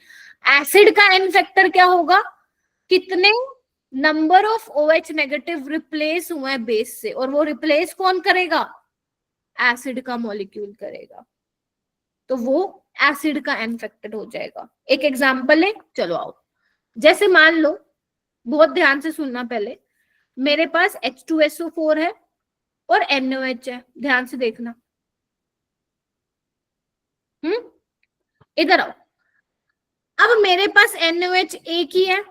एसिड का एन फैक्टर क्या होगा, कितने number of OH negative replace हुए हैं बेस से, और वो रिप्लेस कौन करेगा, एसिड का मॉलिक्यूल करेगा, तो वो एसिड का एन फैक्टर हो जाएगा। एक एग्जांपल है, चलो आओ। जैसे मान लो, बहुत ध्यान से सुनना पहले, मेरे पास H2SO4 है और NaOH है, ध्यान से देखना। इधर आओ। अब मेरे पास NaOH एक ही है,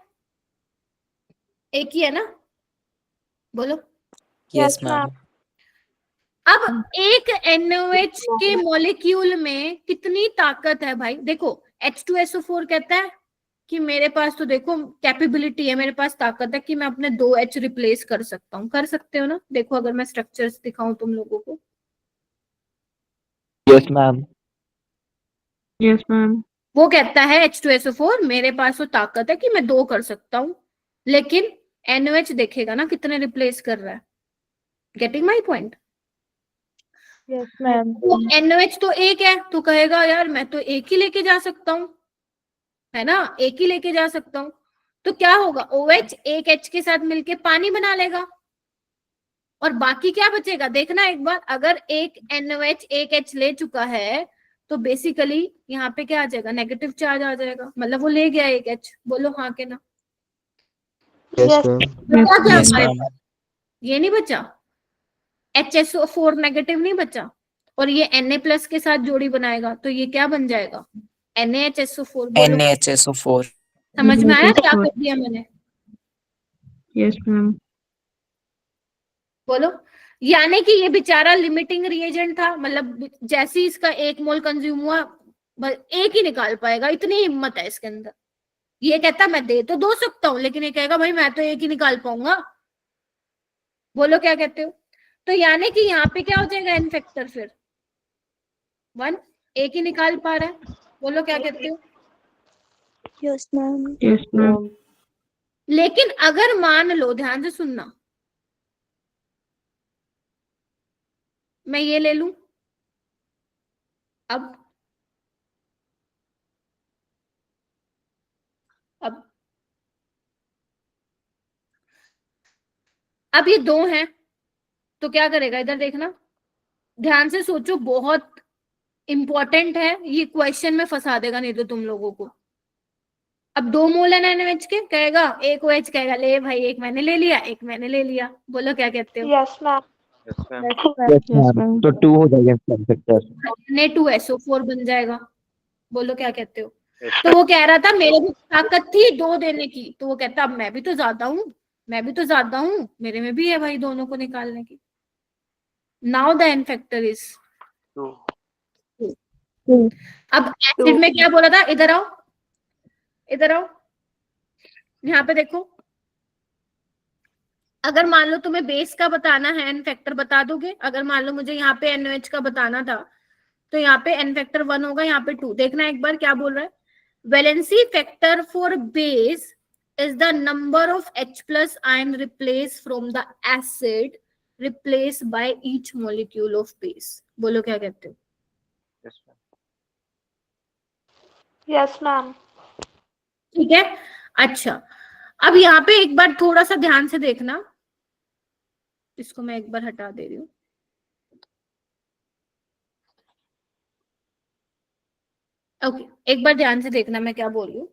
एक ही है ना, बोलो। Yes, Yes, ma'am. ma'am. अब एक NaOH के मॉलिक्यूल में कितनी ताकत है भाई, देखो H2SO4 कहता है कि मेरे पास तो देखो कैपेबिलिटी है, मेरे पास ताकत है कि मैं अपने 2 H रिप्लेस कर सकता हूँ, कर सकते हो ना। देखो अगर मैं स्ट्रक्चर्स दिखाऊं तुम लोगों को, Yes, ma'am. Yes, ma'am. वो कहता है H2SO4 मेरे पास तो ताकत है कि मैं 2 कर सकता हूँ, लेकिन NaOH देखेगा ना कितने रिप्लेस कर रहा है। Getting my point? Yes, ma'am. तो NaOH तो एक है, तो कहेगा यार मैं तो एक ही लेके जा सकता हूँ, है ना, एक ही लेके जा सकता हूँ। तो क्या होगा, OH एक H के साथ मिलके पानी बना लेगा, और बाकी क्या बचेगा, देखना एक बार, अगर एक NaOH एक H ले चुका है तो बेसिकली यहाँ पे क्या आ जाएगा, नेगेटिव चार्ज आ जाएगा, मतलब वो ले गया एक H। बोलो हाँ के ना। Yes. बचा क्या Yes, हमारे ma'am. पास, ये नहीं बचा, HSO4 नेगेटिव नहीं बचा, और ये Na+ के साथ जोड़ी बनाएगा तो ये क्या बन जाएगा, NaHSO4। बोलो NaHSO4. समझ में आया क्या NaHSO4. कर दिया मैंने, Yes, ma'am. बोलो। यानी कि ये बेचारा लिमिटिंग रिएजेंट था, मतलब जैसे ही इसका 1 मोल कंज्यूम हुआ बस एक ही निकाल पाएगा, इतनी हिम्मत है इसके अंदर। ये कहता मैं दे तो 2 सकता हूँ, लेकिन ये कहेगा भाई मैं तो एक ही निकाल पाऊंगा। बोलो क्या कहते हो? तो यानी कि यहाँ पे क्या हो जाएगा एन फैक्टर, फिर 1, एक ही निकाल पा रहा है। बोलो क्या कहते हो? Yes, ma'am. Yes, ma'am. लेकिन अगर मान लो, ध्यान से सुनना, मैं ये ले लूं, अब अब ये 2 हैं, तो क्या करेगा, इधर देखना, ध्यान से सोचो, बहुत इंपॉर्टेंट है ये, क्वेश्चन में फंसा देगा नहीं तो तुम लोगों को। अब 2 मोल है NaOH के, कहेगा एक OH कहेगा ले भाई, एक मैंने ले लिया, एक मैंने ले लिया। बोलो क्या कहते हो? Yes, ma'am. Yes, ma'am. Yes, Yes, ma'am. ma'am. तो 2 हो जाएगा इसका फैक्टर. Na2SO4 बन जाएगा। बोलो क्या कहते हो? Yes, तो वो कह रहा था मेरे भी ताकत थी 2 देने की, तो वो कहता अब मैं भी तो ज्यादा हूँ, मैं भी तो ज्यादा हूँ, मेरे में भी है भाई दोनों को निकालने की। Now the n factor is 2. अब एसिड में क्या बोला था, इधर आओ, इधर आओ, यहाँ पे देखो, अगर मान लो तुम्हें बेस का बताना है एन फैक्टर बता दोगे। अगर मान लो मुझे यहाँ पे NOH का बताना था तो यहाँ पे एन फैक्टर 1 होगा, यहाँ पे 2। देखना एक बार क्या बोल रहा है, valency factor for base is the number of H plus ion replaced from the acid replaced by each molecule of base। बोलो क्या कहते हो। Yes, ma'am. Yes, ma'am. ठीक है, अच्छा अब यहाँ पे एक बार थोड़ा सा ध्यान से देखना, इसको मैं एक बार हटा दे रही हूँ। ओके, एक बार ध्यान से देखना मैं क्या बोल रही हूँ।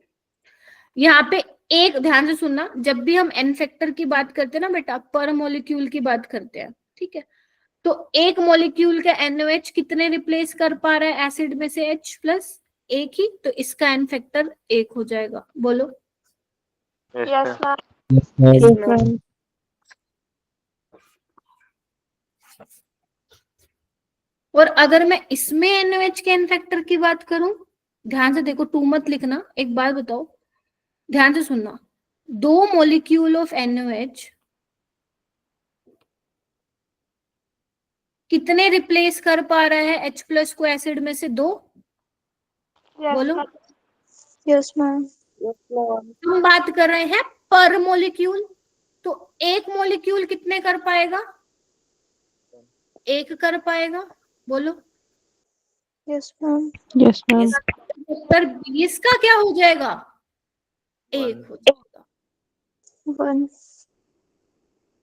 यहाँ पे एक ध्यान से सुनना, जब भी हम एन फैक्टर की बात करते हैं ना बेटा, पर मॉलिक्यूल की बात करते हैं, ठीक है। तो एक मॉलिक्यूल का NOH कितने रिप्लेस कर पा रहा है एसिड में से H प्लस, एक ही, तो इसका एन फैक्टर 1 हो जाएगा। बोलो। Yes, Yes, ma'am. ma'am. Yes, Yes, ma'am. ma'am. और अगर मैं इसमें NOH के एन फैक्टर की बात करूं, ध्यान से देखो, 2 मत लिखना, एक बात बताओ, ध्यान से सुनना, 2 मॉलिक्यूल ऑफ NOH कितने रिप्लेस कर पा रहा है H प्लस को एसिड में से? 2। Yes, बोलो। ma'am. Yes, ma'am. हम बात कर रहे हैं पर मॉलिक्यूल, तो एक मॉलिक्यूल कितने कर पाएगा? 1 कर पाएगा। बोलो। Yes, ma'am. Yes, ma'am. उत्तर 20 का क्या हो जाएगा? 1 हो जाएगा। 1.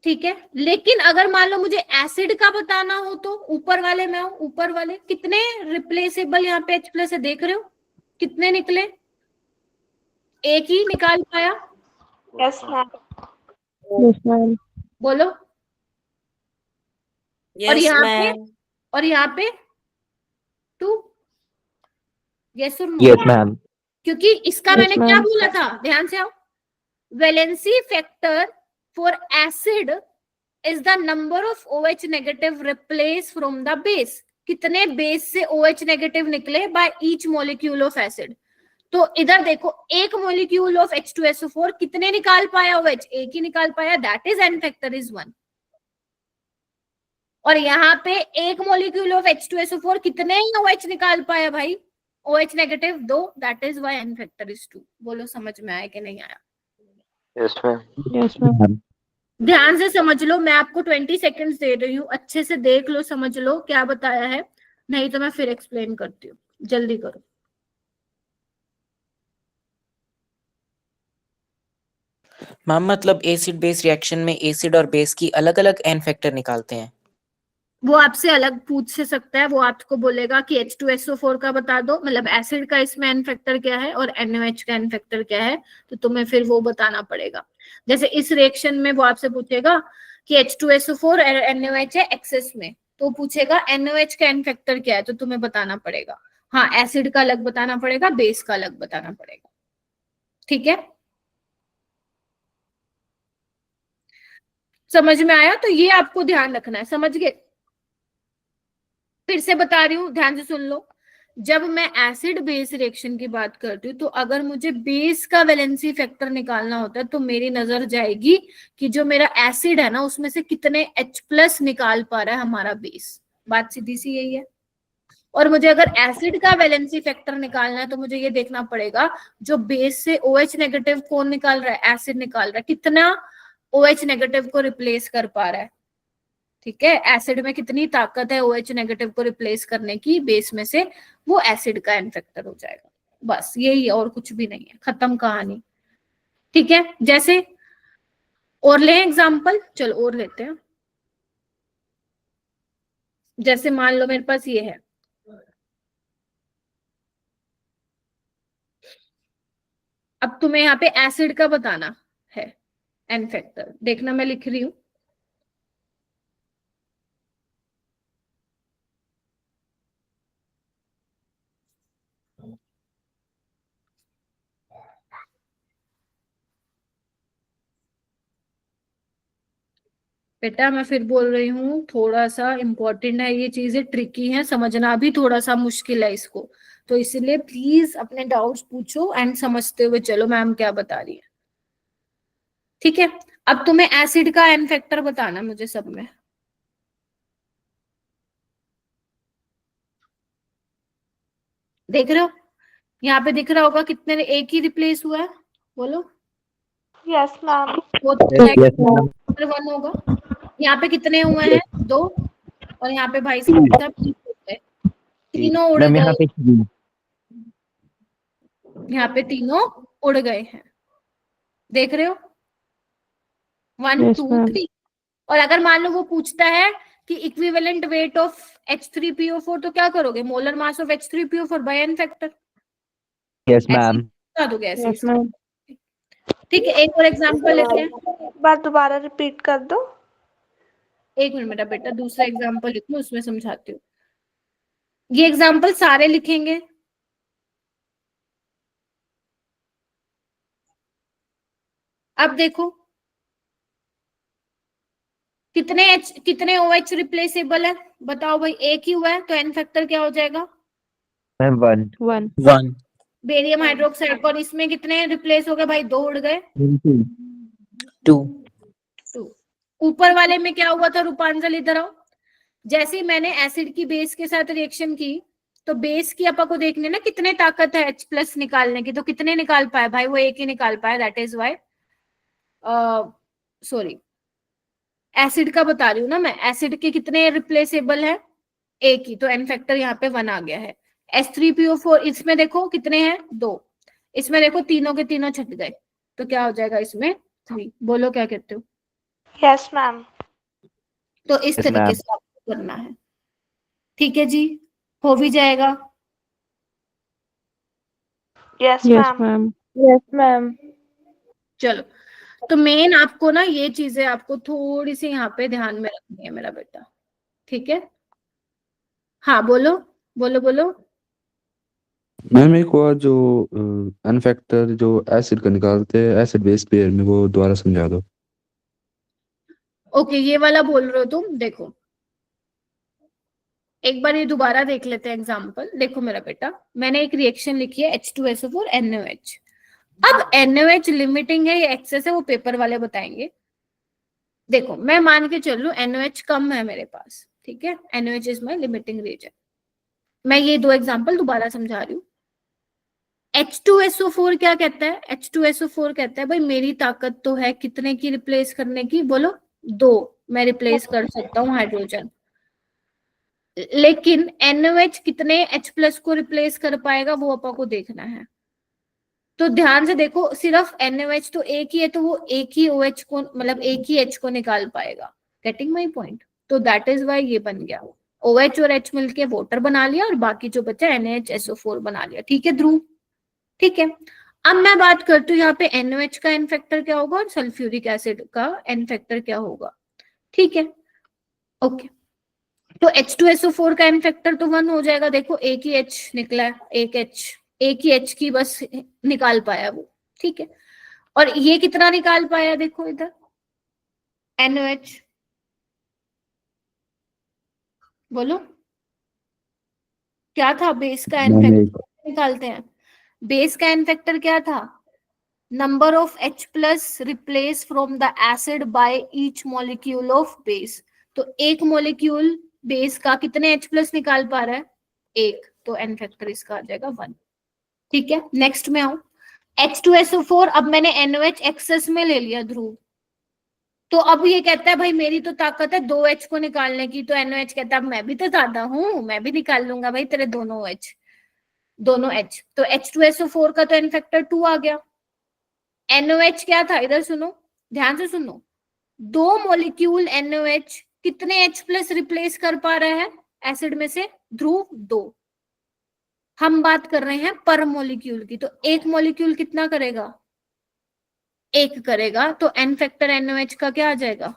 ठीक है, लेकिन अगर मान लो मुझे एसिड का बताना हो तो ऊपर वाले में, ऊपर वाले कितने रिप्लेसेबल यहाँ पे H प्लस है, देख रहे हो कितने निकले? 1 ही निकाल पाया। Yes, ma'am. Yes, ma'am. बोलो। और Yes, यहाँ पे, ma'am. और यहाँ पे 2। यस और नो? Yes, ma'am. क्योंकि इसका Yes, मैंने क्या ma'am. बोला था, ध्यान से आओ, valency factor for acid is the number of OH negative replace from the base. कितने बेस से OH नेगेटिव निकले bye each molecule of acid. तो इधर देखो, एक मॉलिक्यूल ऑफ H2SO4 कितने निकाल पाया OH? 1 ही निकाल पाया, that is n factor is 1। और यहाँ पे एक मॉलिक्यूल ऑफ H2SO4 कितने ही OH निकाल पाया भाई? OH negative 2, that is why n factor is 2। बोलो समझ में आया कि नहीं आया? Yes, ma'am. Yes, ma'am. ध्यान से समझ लो, मैं आपको 20 सेकेंड्स दे रही हूँ, अच्छे से देख लो, समझ लो क्या बताया है, नहीं तो मैं फिर एक्सप्लेन करती हूँ, जल्दी करो। मैम मतलब एसिड बेस रिएक्शन में एसिड और बेस की अलग अलग एन फैक्टर निकालते हैं। वो आपसे अलग पूछ से सकता है, वो आपको बोलेगा कि H2SO4 का बता दो, मतलब एसिड का इसमें एन फैक्टर क्या है और NOH का एन फैक्टर क्या है, तो तुम्हें फिर वो बताना पड़ेगा। जैसे इस रिएक्शन में वो आपसे पूछेगा कि H2SO4 NOH है एक्सेस में, तो पूछेगा NOH का एन फैक्टर क्या है, तो तुम्हें बताना पड़ेगा। हाँ, एसिड का अलग बताना पड़ेगा, बेस का अलग बताना पड़ेगा। ठीक है, समझ में आया? तो ये आपको ध्यान रखना है, समझ गए? फिर से बता रही हूँ, ध्यान से सुन लो। जब मैं एसिड बेस रिएक्शन की बात करती हूँ, तो अगर मुझे बेस का वैलेंसी फैक्टर निकालना होता है तो मेरी नजर जाएगी कि जो मेरा एसिड है ना, उसमें से कितने H प्लस निकाल पा रहा है हमारा बेस। बात सीधी सी यही है। और मुझे अगर एसिड का वैलेंसी फैक्टर निकालना है तो मुझे ये देखना पड़ेगा जो बेस से OH नेगेटिव कौन निकाल रहा है? एसिड निकाल रहा है। कितना OH नेगेटिव को रिप्लेस कर पा रहा है? ठीक है, एसिड में कितनी ताकत है OH नेगेटिव को रिप्लेस करने की बेस में से, वो एसिड का एन फैक्टर हो जाएगा। बस यही है, और कुछ भी नहीं है, खत्म कहानी। ठीक है, जैसे और ले एग्जांपल, चलो और लेते हैं। जैसे मान लो मेरे पास ये है, अब तुम्हें यहाँ पे एसिड का बताना है एन फैक्टर। देखना मैं लिख रही हूं, बेटा मैं फिर बोल रही हूँ, थोड़ा सा इम्पोर्टेंट है, ये चीजें ट्रिकी हैं, समझना भी थोड़ा सा मुश्किल है इसको, तो इसलिए प्लीज अपने डाउट्स पूछो एंड समझते हुए चलो मैम क्या बता रही है। ठीक है, अब तुम्हें एसिड का एन फैक्टर बताना मुझे सब में। देख रहे हो, यहाँ पे दिख रहा होगा कितने, एक ही रिप्लेस हुआ है, बोलो। Yes, ma'am. वो तो Yes, ma'am. नंबर 1 होगा। यहाँ पे कितने हुए हैं, 2, और यहाँ पे भाई साहब तीनों उड़ मैम यहाँ गए, पे यहाँ पे तीनों उड़ गए हैं, देख रहे हो, 1 Yes, 2 ma'am. 3। और अगर मान लो वो पूछता है कि इक्विवेलेंट वेट ऑफ H3PO4 तो क्या करोगे, molar mass of H3PO4 by n factor, yes, ma'am. बता दोगे ऐसे Yes, ma'am. ठीक है, एक और एग्जांपल लेते हैं। एक बार दोबारा रिपीट कर दो। एक मिनट मेरा बेटा, दूसरा एग्जांपल लिख लो, उसमें समझाती हूँ। ये एग्जांपल सारे लिखेंगे, अब देखो कितने OH रिप्लेसेबल है, बताओ भाई, एक ही हुआ है तो एन फैक्टर क्या हो जाएगा, मैम 1 1. 1 barium hydroxide. और इसमें कितने रिप्लेस हो गए भाई, 2 उड़ गए, 2 2। ऊपर वाले में क्या हुआ था रूपांजल, इधर आओ। जैसे ही मैंने एसिड की बेस के साथ रिएक्शन की, तो बेस की अपा को देखने ना कितने ताकत है H+ निकालने की, तो कितने निकाल पाए भाई, वो एक ही निकाल पाए, that is why, sorry acid का बता रही हूँ ना मैं, एसिड के कितने रिप्लेसेबल है, एक ही, तो एन फैक्टर यहाँ पे 1 आ गया है। H3PO4 इसमें देखो कितने हैं, 2, इसमें देखो तीनों के तीनों छट गए, तो क्या हो जाएगा इसमें 3। बोलो क्या कहते हो। Yes, ma'am. तो इस Yes, तरीके ma'am. से आपको करना है, ठीक है जी, हो भी जाएगा। Yes, Yes, ma'am. ma'am. Yes, ma'am. चलो, तो मेन आपको ना ये चीजें आपको थोड़ी सी यहाँ पे ध्यान में रखनी है मेरा बेटा, ठीक है। हाँ बोलो बोलो बोलो। मैम एक और जो एन फैक्टर जो एसिड का निकालते हैं एसिड बेस पेयर में, वो दोबारा समझा दो। ओके, ये वाला बोल रहे हो तुम, देखो एक बार ये दोबारा देख लेते हैं एग्जांपल। देखो मेरा बेटा, मैंने एक रिएक्शन लिखी है H2SO4 NaOH। अब NaOH लिमिटिंग है, ये एक्सेस है, वो पेपर वाले बताएंगे। देखो मैं मान के चल लूं NaOH कम है मेरे पास, ठीक है, NaOH is my limiting reason. मैं ये 2 एग्जांपल दोबारा समझा रही हूँ। H2SO4 क्या कहता है, H2SO4 कहता है भाई मेरी ताकत तो है कितने की रिप्लेस करने की, बोलो 2, मैं रिप्लेस कर सकता हूँ हाइड्रोजन, लेकिन NaOH कितने H+ को रिप्लेस कर पाएगा वो अपा को देखना है। तो ध्यान से देखो, सिर्फ NaOH तो एक ही है, तो वो एक ही OH को, मतलब एक ही H को निकाल पाएगा, गेटिंग माई पॉइंट। तो दैट इज वाई ये बन गया, OH और H मिलके वाटर बना लिया और बाकी जो बचा NaHSO4 बना लिया, ठीक है ध्रुव, ठीक है। अब मैं बात करती हूँ यहाँ पे NaOH का एन फैक्टर क्या होगा और सल्फ्यूरिक एसिड का एन फैक्टर क्या होगा, ठीक है, ओके। तो H2SO4 का एन फैक्टर तो 1 हो जाएगा, देखो एक ही H निकला है, एक ही H की बस निकाल पाया वो, ठीक है। और ये कितना निकाल पाया, देखो इधर NaOH, बोलो क्या था बेस का एन फैक्टर, निकालते हैं बेस का एन फैक्टर क्या था, number of H+ replace from the acid by each molecule of base. तो एक मॉलिक्यूल बेस का कितने H+ निकाल पा रहा है, 1, तो एन फैक्टर इसका आ जाएगा 1, ठीक है। नेक्स्ट में आऊं, H2SO4 अब मैंने NaOH एक्सेस में ले लिया ध्रुव, तो अब ये कहता है भाई मेरी तो ताकत है 2H को निकालने की, तो NaOH कहता है मैं भी तो ज्यादा हूं, मैं भी निकाल लूंगा भाई तेरे दोनों H। तो H2SO4 का तो एन फैक्टर 2 आ गया। NaOH क्या था, इधर सुनो, ध्यान से सुनो, 2 मॉलिक्यूल NaOH कितने H+ रिप्लेस कर पा रहा है एसिड में से, ध्रुव 2। हम बात कर रहे हैं पर मॉलिक्यूल की, तो एक मॉलिक्यूल कितना करेगा, 1 करेगा, तो एन फैक्टर NaOH का क्या आ जाएगा,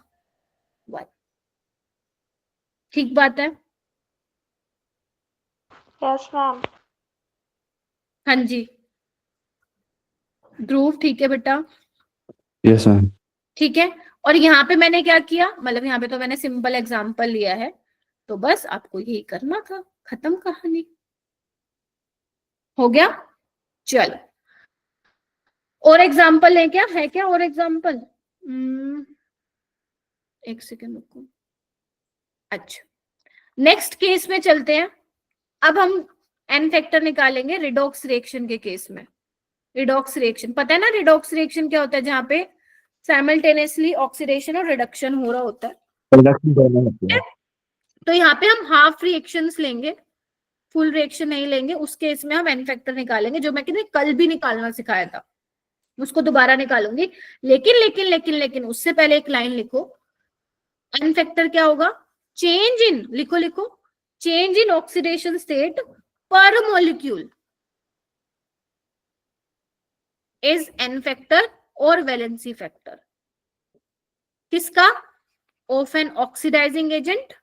1, ठीक बात है। Yes, ma'am. हाँ जी ध्रुव, ठीक है बेटा, यस मैम। ठीक है। और यहाँ पे मैंने क्या किया, मतलब यहाँ पे तो मैंने सिंपल एग्जांपल लिया है, तो बस आपको यही करना था, खत्म कहानी। हो गया? चलो और एग्जांपल है क्या, है क्या और एग्जांपल? एक सेकेंड रुको। अच्छा नेक्स्ट केस में चलते हैं। अब हम एन फैक्टर निकालेंगे रिडॉक्स रिएक्शन के केस में। रिडॉक्स रिएक्शन पता है ना, रिडॉक्स रिएक्शन क्या होता है, जहां पे साइमल्टेनियसली ऑक्सीडेशन और रिडक्शन हो रहा होता है। तो यहाँ पे हम हाफ रिएक्शंस लेंगे, फुल रिएक्शन नहीं लेंगे। उस केस में हम एन फैक्टर निकालेंगे, जो मैं कल भी निकालना सिखाया था, उसको दोबारा निकालूंगी। लेकिन लेकिन लेकिन लेकिन उससे पहले एक लाइन लिखो, एन फैक्टर क्या होगा, चेंज इन, लिखो लिखो, चेंज इन ऑक्सीडेशन स्टेट पर मॉलिक्यूल इज एन फैक्टर और वैलेंसी फैक्टर। किसका? ऑफ एन ऑक्सीडाइजिंग एजेंट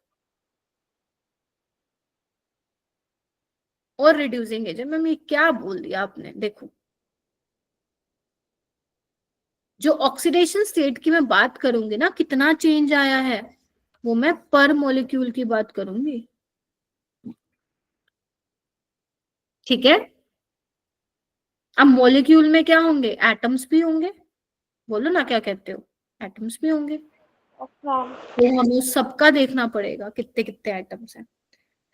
और रिड्यूसिंग एजेंट। मैम ये क्या बोल दिया आपने, देखो जो ऑक्सीडेशन स्टेट की मैं बात करूंगी ना, कितना चेंज आया है, वो मैं पर मॉलिक्यूल की बात करूंगी। ठीक है? अब मॉलिक्यूल में क्या होंगे, एटम्स भी होंगे, बोलो ना क्या कहते हो, एटम्स भी होंगे। Yes, ma'am. तो हमें सबका देखना पड़ेगा कितने कितने एटम्स हैं।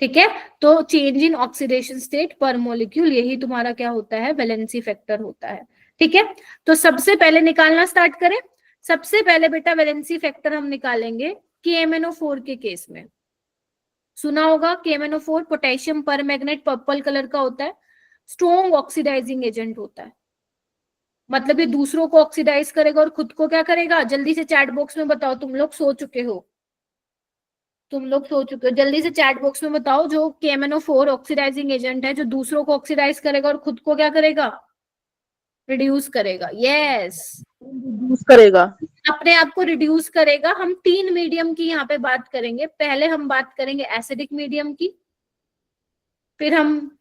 ठीक है? तो चेंज इन ऑक्सीडेशन स्टेट पर मॉलिक्यूल, यही तुम्हारा क्या होता है, वैलेंसी फैक्टर होता है। ठीक है? तो सबसे पहले निकालना स्टार्ट करें। सबसे पहले बेटा वैलेंसी फैक्टर हम निकालेंगे KMnO4 के केस में। सुना होगा KMnO4 पोटेशियम पर मैग्नेट, पर्पल कलर का होता है, स्ट्रॉन्ग ऑक्सीडाइजिंग एजेंट होता है। मतलब ये दूसरों को ऑक्सीडाइज करेगा और खुद को क्या करेगा, जल्दी से चैट बॉक्स में बताओ, तुम लोग सो चुके हो, जल्दी से चैट बॉक्स में बताओ, जो KMnO4 ऑक्सीडाइजिंग एजेंट है, जो दूसरों को ऑक्सीडाइज करेगा और खुद को क्या करेगा, रिड्यूस करेगा। यस, रिड्यूस करेगा। अपने आप को रिड्यूस करेगा। हम 3 मीडियम की यहाँ पे बात करेंगे। पहले हम बात करेंगे एसिडिक मीडियम की, फिर हम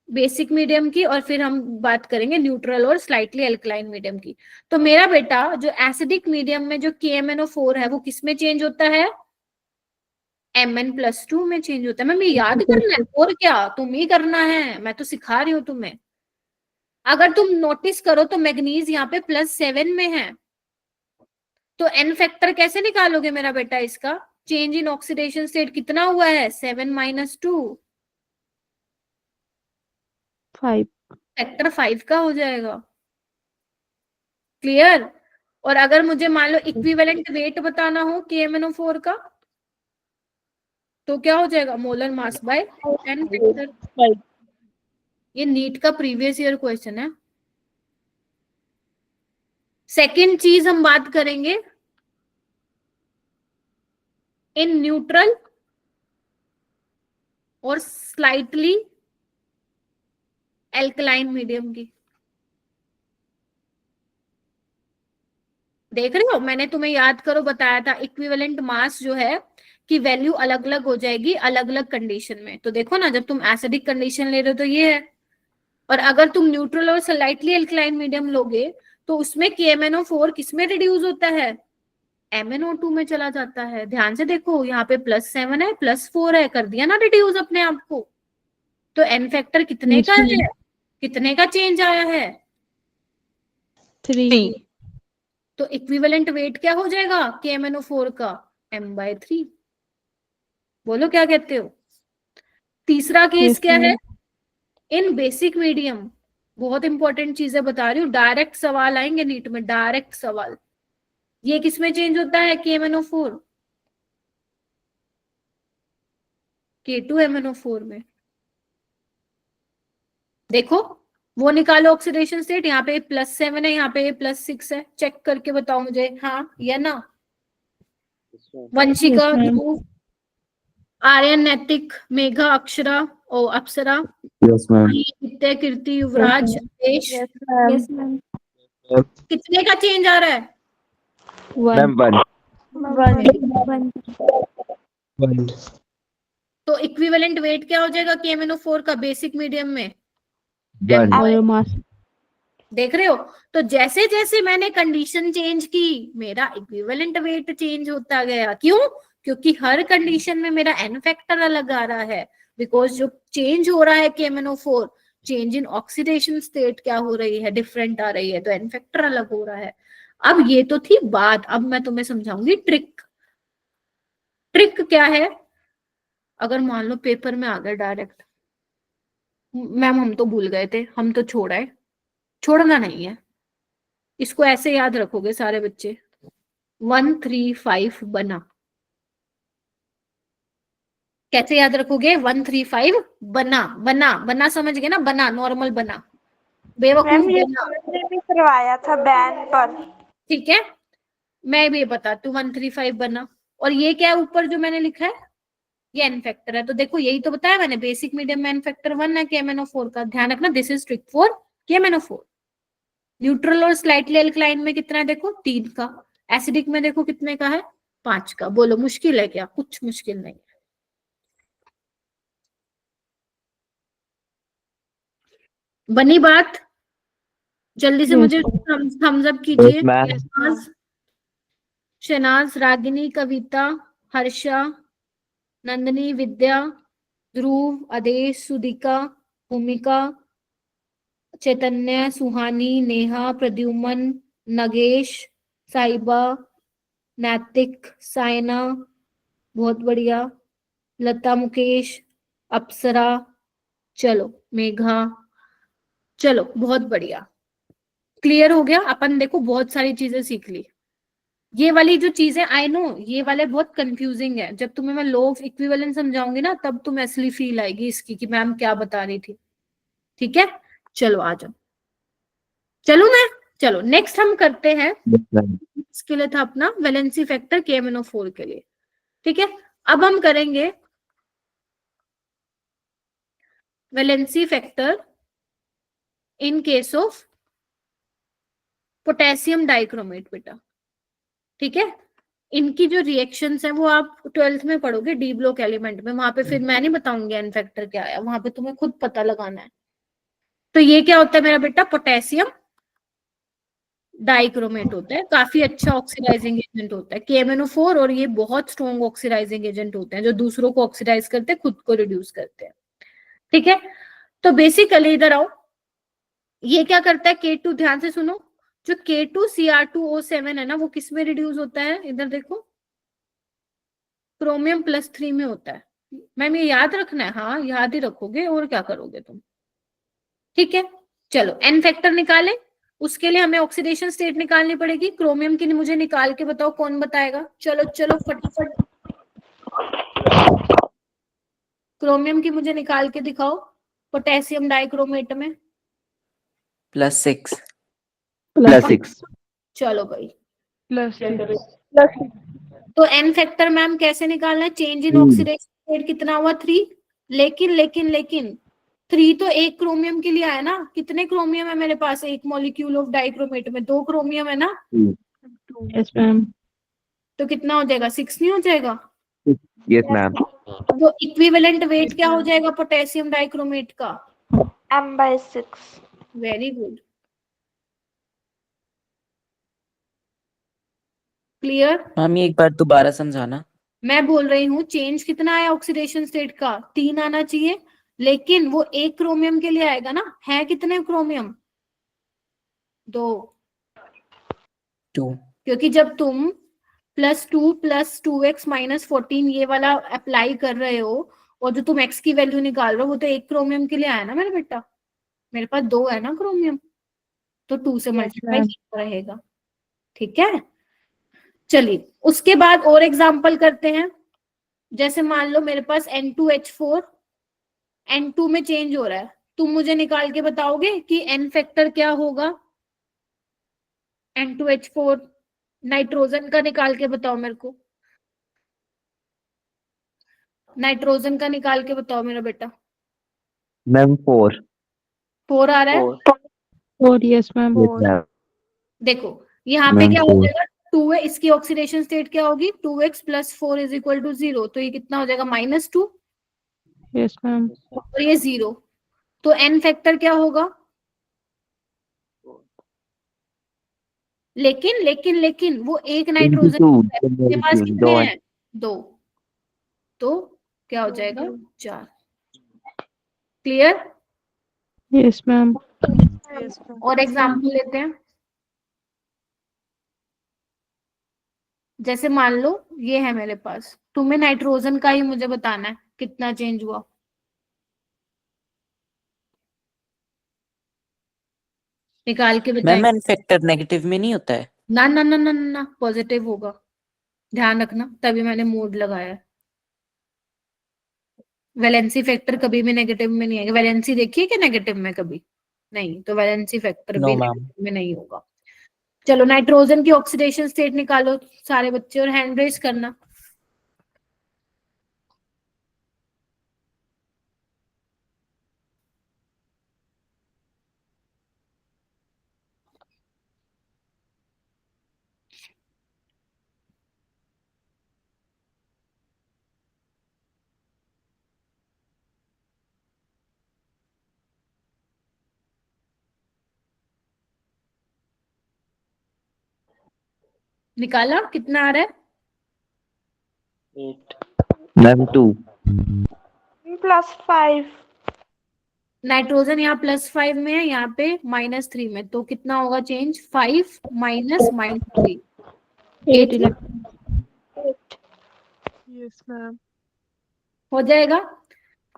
बेसिक मीडियम की, और फिर हम बात करेंगे न्यूट्रल और स्लाइटली एल्कलाइन मीडियम की। तो मेरा बेटा जो एसिडिक मीडियम में जो KMnO4 है, वो किस में चेंज होता है, Mn+2 में चेंज होता है। मैं याद करना है और क्या, तुम ही करना है, मैं तो सिखा रही हूँ तुम्हें। अगर तुम नोटिस करो तो मैग्नीज यहाँ पे +7 में है, तो एन फैक्टर कैसे निकालोगे मेरा बेटा, इसका चेंज इन ऑक्सीडेशन स्टेट कितना हुआ है, 7 - 2, 5। फैक्टर 5 का हो जाएगा। क्लियर? और अगर मुझे मान लो इक्विवेलेंट वेट बताना हो KMnO4 का, तो क्या हो जाएगा, molar mass by n factor. ये नीट का प्रीवियस ईयर क्वेश्चन है। सेकंड चीज हम बात करेंगे इन न्यूट्रल और स्लाइटली एल्कलाइन मीडियम की। देख रहे हो, मैंने तुम्हें याद करो बताया था, इक्विवेलेंट मास जो है की वैल्यू अलग अलग हो जाएगी अलग अलग कंडीशन में। तो देखो ना, जब तुम एसिडिक कंडीशन ले रहे हो तो ये है, और अगर तुम न्यूट्रल और स्लाइटली एल्कलाइन मीडियम लोगे तो उसमें KMnO4 किसमें रिड्यूस होता है, MnO2 में चला जाता है। ध्यान से देखो, यहाँ पे +7 है, +4 है, कर दिया ना रिड्यूस अपने आप को। तो एन फैक्टर कितने का है, कितने का चेंज आया है, 3। तो इक्विवेलेंट वेट क्या हो जाएगा KMnO4 का, M/3। बोलो क्या कहते हो। तीसरा केस क्या है, इन बेसिक मीडियम। बहुत इंपॉर्टेंट चीजें बता रही हूँ, डायरेक्ट सवाल आएंगे नीट में, डायरेक्ट सवाल। ये किसमें चेंज होता है, KMnO4, K2MnO4 में। देखो वो निकालो ऑक्सीडेशन स्टेट, यहाँ पे +7 है, यहाँ पे +6 है, चेक करके बताओ मुझे, हाँ या ना। वंशिका, ध्रुव, आर्यन, नैतिक, मेघा, अक्षरा और अप्सरा, यस मैम। नित्य, कीर्ति, युवराज, देश। Yes, ma'am. कितने का चेंज आ रहा है, मैम 1 One. तो इक्विवेलेंट वेट क्या हो जाएगा KMnO4 का बेसिक मीडियम में, 1 मोलर मास देख रहे हो? तो जैसे जैसे मैंने कंडीशन चेंज की मेरा इक्विवेलेंट वेट चेंज होता गया। क्यों? क्योंकि हर कंडीशन में मेरा एन फैक्टर अलग आ रहा है, बिकॉज जो चेंज हो रहा है KMnO4, change in oxidation state क्या हो रही है, डिफरेंट आ रही है, तो एन फैक्टर अलग हो रहा है। अब ये तो थी बात, अब मैं तुम्हें समझाऊंगी ट्रिक। ट्रिक क्या है? अगर मान लो पेपर में आ गया डायरेक्ट, मैम हम तो भूल गए थे, हम तो छोड़े, छोड़ना नहीं है, इसको ऐसे याद रखोगे सारे बच्चे। 135 बना, कैसे याद रखोगे? 135 बना, बना बना समझ गए ना? बना नॉर्मल बना, बेवकूफ मैम ये बना। हमने भी करवाया था बैन पर। ठीक है, मैं भी बताती हूँ 135 बना। और ये क्या है ऊपर जो मैंने लिखा है? ये एन फैक्टर है। तो देखो यही तो बताया मैंने, बेसिक मीडियम में एन फैक्टर 1 है KMnO4 का, ध्यान रखना, this is trick for KMnO4। Neutral और स्लाइटली अल्कलाइन में कितना है देखो? 3 का। एसिडिक में देखो कितने का है? 5 का। बोलो मुश्किल है क्या? कुछ मुश्किल नहीं। बनी बात? जल्दी से Yes. मुझे थम्स अप कीजिए। Yes, ma'am. शहनाज, शहनाज, रागिनी, कविता, हर्षा, नंदनी, विद्या, ध्रुव, आदेश, सुदिका, भूमिका, चैतन्य, सुहानी, नेहा, प्रद्युमन, नगेश, साइबा, नैतिक, साइना, बहुत बढ़िया, लता, मुकेश, अप्सरा, चलो मेघा, चलो बहुत बढ़िया, क्लियर हो गया। अपन देखो बहुत सारी चीजें सीख ली। ये वाली जो चीजें आई नो ये वाले बहुत कंफ्यूजिंग है, जब तुम्हें मैं लॉ ऑफ इक्विवेलेंस समझाऊंगी ना तब तुम्हें असली फील आएगी इसकी कि मैम क्या बता रही थी। ठीक है, चलो आ जाओ। चलो मैं, चलो नेक्स्ट हम करते हैं, Yes, ma'am. इसके लिए था अपना वैलेंसी फैक्टर KMnO4 के लिए। ठीक है, अब हम करेंगे valency factor in case of potassium dichromate बेटा। ठीक है, इनकी जो रिएक्शंस है वो आप 12th में पढ़ोगे डी ब्लॉक एलिमेंट में, वहां पे फिर मैं नहीं बताऊंगी एन फैक्टर क्या है, वहां पे तुम्हें खुद पता लगाना है। तो ये क्या होता है मेरा बेटा? पोटेशियम डाइक्रोमेट होता है, काफी अच्छा ऑक्सीडाइजिंग एजेंट होता है KMnO4, और ये बहुत स्ट्रॉन्ग ऑक्सीडाइजिंग एजेंट होते हैं जो दूसरों को ऑक्सीडाइज करते हैं, खुद को रिड्यूस करते हैं। ठीक है, तो बेसिकली इधर आओ, ये क्या करता है K2, ध्यान से सुनो, जो K2Cr2O7 है ना वो किस में रिड्यूस होता है? इधर देखो, क्रोमियम +3 में होता है। मैम ये याद रखना है, हाँ याद ही रखोगे और क्या करोगे तुम। ठीक है, चलो एन फैक्टर निकाले, उसके लिए हमें ऑक्सीडेशन स्टेट निकालनी पड़ेगी। क्रोमियम की मुझे निकाल के बताओ, कौन बताएगा? चलो चलो फटाफट, क्रोमियम की मुझे निकाल के दिखाओ पोटेशियम डाइक्रोमेट में। +6 +6. चलो भाई, +6 तो एन फैक्टर मैम कैसे निकालना है? चेंज इन ऑक्सीडेशन स्टेट कितना हुआ? 3। लेकिन लेकिन लेकिन 3 तो एक क्रोमियम के लिए आया ना, कितने क्रोमियम है मेरे पास एक मॉलिक्यूल ऑफ डाइक्रोमेट में? 2 क्रोमियम है ना, Yes, ma'am. तो कितना हो जाएगा? 6 नहीं हो जाएगा? Yes, ma'am. तो इक्विवेलेंट वेट क्या हो जाएगा पोटेशियम डाइक्रोमेट का? M/6। Very good, clear. मामी एक बार दोबारा समझाना। मैं बोल रही हूँ चेंज कितना है ऑक्सीडेशन स्टेट का? 3 आना चाहिए, लेकिन वो एक क्रोमियम के लिए आएगा ना। है कितने क्रोमियम? 2। 2 क्योंकि जब तुम +2 + 2x - 14 ये वाला अप्लाई कर रहे हो और जो तुम x की वैल्यू निकाल रहे हो वो तो एक क्रोमियम के लिए आया ना मेरा बेटा। मेरे पास 2 है ना क्रोमियम, तो 2 से मल्टीप्लाई रहेगा। ठीक है, चलिए उसके बाद और एग्जांपल करते हैं। जैसे मान लो मेरे पास N2H4, N2 में चेंज हो रहा है, तुम मुझे निकाल के बताओगे कि N फैक्टर क्या होगा? N2H4 नाइट्रोजन का निकाल के बताओ मेरे को, नाइट्रोजन का निकाल के बताओ मेरा बेटा। Ma'am, 4. 4 आ रहा है? 4। Yes, ma'am. Yes, ma'am. देखो यहाँ पे Ma'am, क्या हो 4. जाएगा? 2 है, इसकी ऑक्सीडेशन स्टेट क्या होगी? 2x + 4 = 0, तो ये कितना हो जाएगा? -2, Yes, ma'am. और ये 0, तो N फैक्टर क्या होगा? लेकिन लेकिन लेकिन वो एक नाइट्रोजन 22. के पास कितने Don't. हैं? 2, तो क्या हो जाएगा? 4। क्लियर? Yes, ma'am. और एग्जाम्पल लेते हैं। जैसे मान लो ये है मेरे पास, तुम्हें नाइट्रोजन का ही मुझे बताना है कितना चेंज हुआ। निकाल के मैम बताएं। एन फैक्टर नेगेटिव में नहीं होता है? ना ना ना ना ना, पॉजिटिव होगा, ध्यान रखना, तभी मैंने मोड लगाया है। वैलेंसी फैक्टर कभी भी नेगेटिव में नहीं आएगा। वैलेंसी देखिए क्या नेगेटिव में कभी? नहीं, तो वैलेंसी फैक्टर नो भी मैम। नेगेटिव में नहीं होगा। चलो नाइट्रोजन की ऑक्सीडेशन स्टेट निकालो सारे बच्चे, और हैंड रेज करना। निकाला? कितना आ रहा है? 8. Ma'am 2. +5. नाइट्रोजन यहाँ +5 में है, यहाँ पे -3 में, तो कितना होगा चेंज? 5 minus -3, 8 Yes, ma'am. हो जाएगा।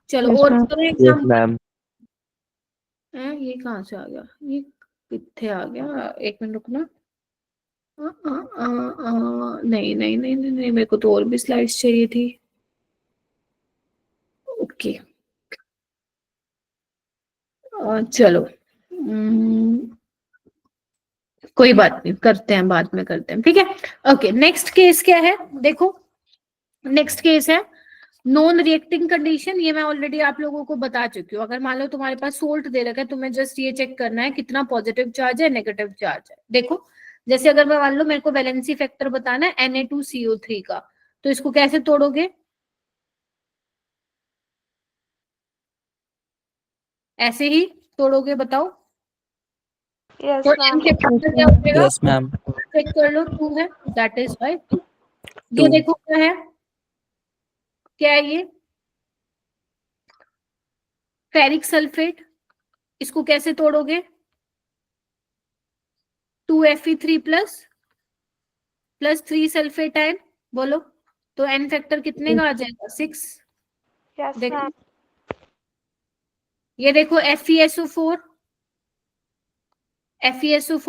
चलो Yes, और ma'am. करो Yes, एग्जाम। ma'am. ये कहाँ से आ गया? ये कितने आ गया? एक मिनट रुकना। नहीं नहीं नहीं नहीं नहीं, मेरे को तो और भी स्लाइड्स चाहिए थी। ओके, चलो कोई बात नहीं, करते हैं बाद में, करते हैं, ठीक है। ओके, नेक्स्ट केस क्या है देखो। नेक्स्ट केस है नॉन रिएक्टिंग कंडीशन। ये मैं ऑलरेडी आप लोगों को बता चुकी हूँ। अगर मान लो तुम्हारे पास सोल्ट दे रखा है, तुम्हें जस्ट ये चेक करना है कितना पॉजिटिव चार्ज है, नेगेटिव चार्ज है। देखो, जैसे अगर मैं मान लो मेरे को वैलेंसी फैक्टर बताना है Na2CO3 का, तो इसको कैसे तोड़ोगे? ऐसे ही तोड़ोगे? बताओ। Yes, तो ma'am. n फैक्टर क्या हो जाएगा? Yes ma'am. चेक कर लो, 2 है, दैट इज राइट। ये 2. देखो क्या है, क्या है ये? Ferric sulphate. इसको कैसे तोड़ोगे? 2Fe3 प्लस 3 सल्फेट आयन, बोलो। तो एन फैक्टर कितने का आ जाएगा? 6। Yes, देखो, ma'am. ये देखो FeSO4 Fe+2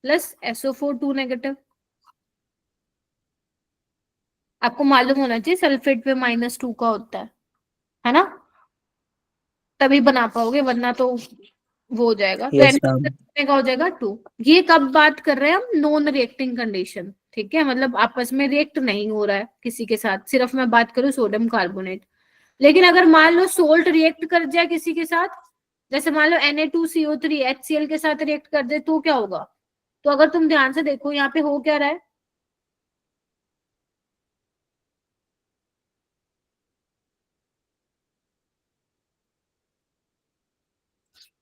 plus SO4 2 negative. आपको मालूम होना चाहिए सल्फेट पे -2 का होता है ना? तभी बना पाओगे, वरना तो वो हो जाएगा। तो यस एन मैम। कितने का हो जाएगा? 2। ये कब बात कर रहे हैं हम? नॉन रिएक्टिंग कंडीशन, ठीक है, मतलब आपस में रिएक्ट नहीं हो रहा है किसी के साथ, सिर्फ मैं बात करूं सोडियम कार्बोनेट। लेकिन अगर मान लो सोल्ट रिएक्ट कर जाए किसी के साथ, जैसे मान लो Na2CO3 HCl के साथ रिएक्ट कर दे, तो क्या होगा? तो अगर तुम ध्यान से देखो यहाँ पे हो क्या रहा है,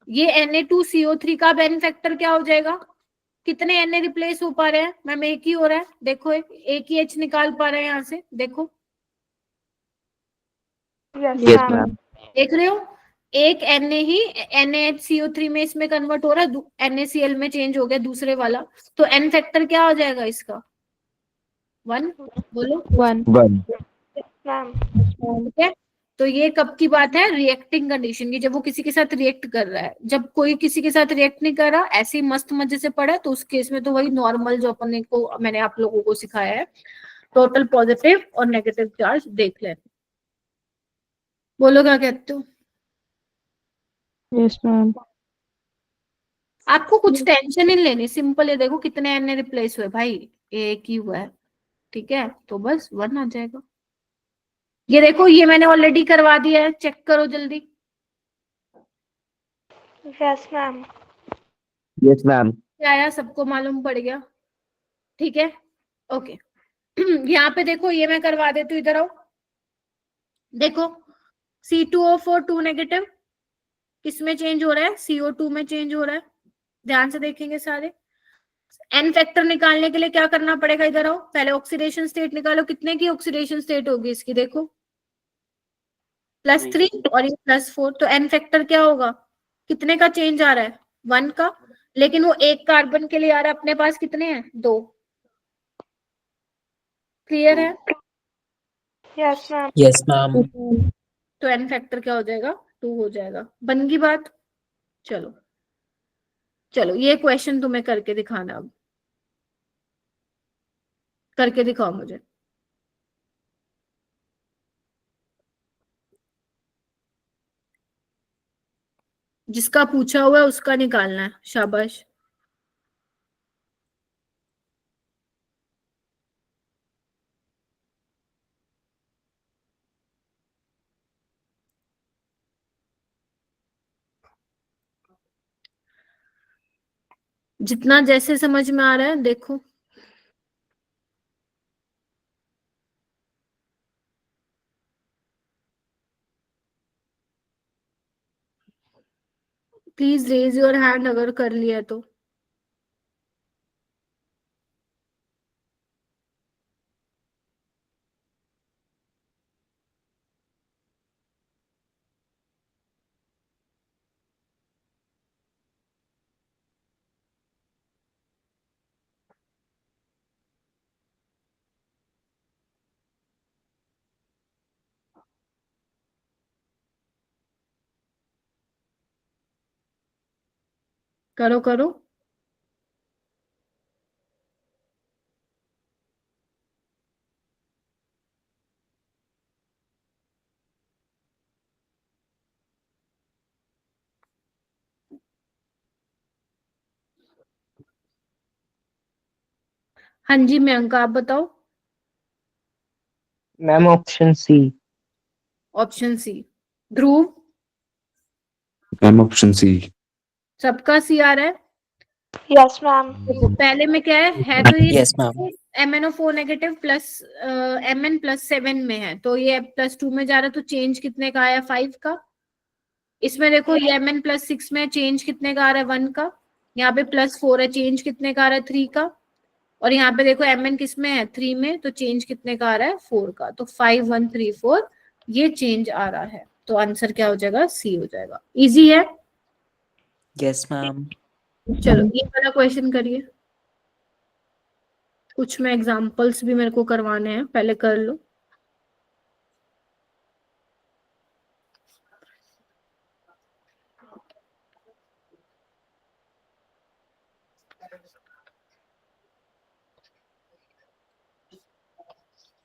ये Na2CO3 का बेन फैक्टर क्या हो जाएगा? कितने Na रिप्लेस हो पा रहे हैं मैम? एक ही हो रहा है। देखो, एक ही H निकाल पा रहे हैं यहाँ से, देखो, Yes, Yes, ma'am. ma'am. देख रहे हो? एक Na ही NaHCO3 में इसमें कन्वर्ट हो रहा है, NaCl में चेंज हो गया दूसरे वाला। तो N फैक्टर क्या हो जाएगा इसका? 1, बोलो। 1. 1. Ma'am. ठीक है, तो ये कब की बात है? रिएक्टिंग कंडीशन की, जब वो किसी के साथ रिएक्ट कर रहा है। जब कोई किसी के साथ रिएक्ट नहीं कर रहा, ऐसे ही मस्त मजे से पड़ा है, तो उस केस में तो वही नॉर्मल जो अपने को मैंने आप लोगों को सिखाया है, टोटल पॉजिटिव और नेगेटिव चार्ज देख लें। बोलो क्या कहते हो? Yes, ma'am. आपको कुछ टेंशन नहीं लेनी, सिंपल है। देखो कितने एन रिप्लेस हुए भाई, एक ही हुआ है, ठीक है, तो बस 1 आ जाएगा। ये देखो, ये मैंने ऑलरेडी करवा दिया है, चेक करो जल्दी। Yes, ma'am. Yes, ma'am. क्या आया? सबको मालूम पड़ गया, ठीक है, ओके। यहाँ पे देखो, ये मैं करवा देती हूँ, इधर आओ। देखो, C2O4 2 नेगेटिव किस में चेंज हो रहा है? CO2 में चेंज हो रहा है, ध्यान से देखेंगे सारे। एन फैक्टर निकालने के लिए क्या करना पड़ेगा, इधर आओ, पहले ऑक्सीडेशन स्टेट निकालो। कितने की ऑक्सीडेशन स्टेट होगी इसकी, देखो +3 और ये +4, तो एन फैक्टर क्या होगा, कितने का चेंज आ रहा है, 1 का। लेकिन वो एक कार्बन के लिए आ रहा है, अपने पास कितने हैं, 2। क्लियर है? Yes, ma'am. Yes, ma'am. तो एन फैक्टर क्या हो जाएगा, 2 हो जाएगा। बन गई बात? चलो चलो ये क्वेश्चन तुम्हें करके दिखाना, अब करके दिखाओ मुझे। जिसका पूछा हुआ है उसका निकालना है, शाबाश। जितना जैसे समझ में आ रहा है देखो। प्लीज रेज योर हैंड अगर कर लिया तो। करो करो। हाँ जी मयंक, आप बताओ। Ma'am option C. Option C. Dhruv, ma'am option C. सबका सी आ रहा है। Yes, ma'am. देखो पहले में क्या है तो ये Yes, ma'am. MnO4 negative plus Mn +7 में है, तो ये +2 में जा रहा है, तो चेंज कितने का आया, 5 का। इसमें देखो ये Mn +6 में चेंज कितने का आ रहा है, 1 का। यहाँ पे +4 है, चेंज कितने का आ रहा है, 3 का। और यहाँ पे देखो Mn किस में है, 3 में, तो चेंज कितने का आ रहा है, 4 का। तो 5 1 3 4 ये चेंज आ रहा है, तो आंसर क्या हो जाएगा, सी हो जाएगा। इजी है। Yes, ma'am. चलो ये वाला क्वेश्चन करिए। कुछ में एग्जांपल्स भी मेरे को करवाने हैं, पहले कर लो।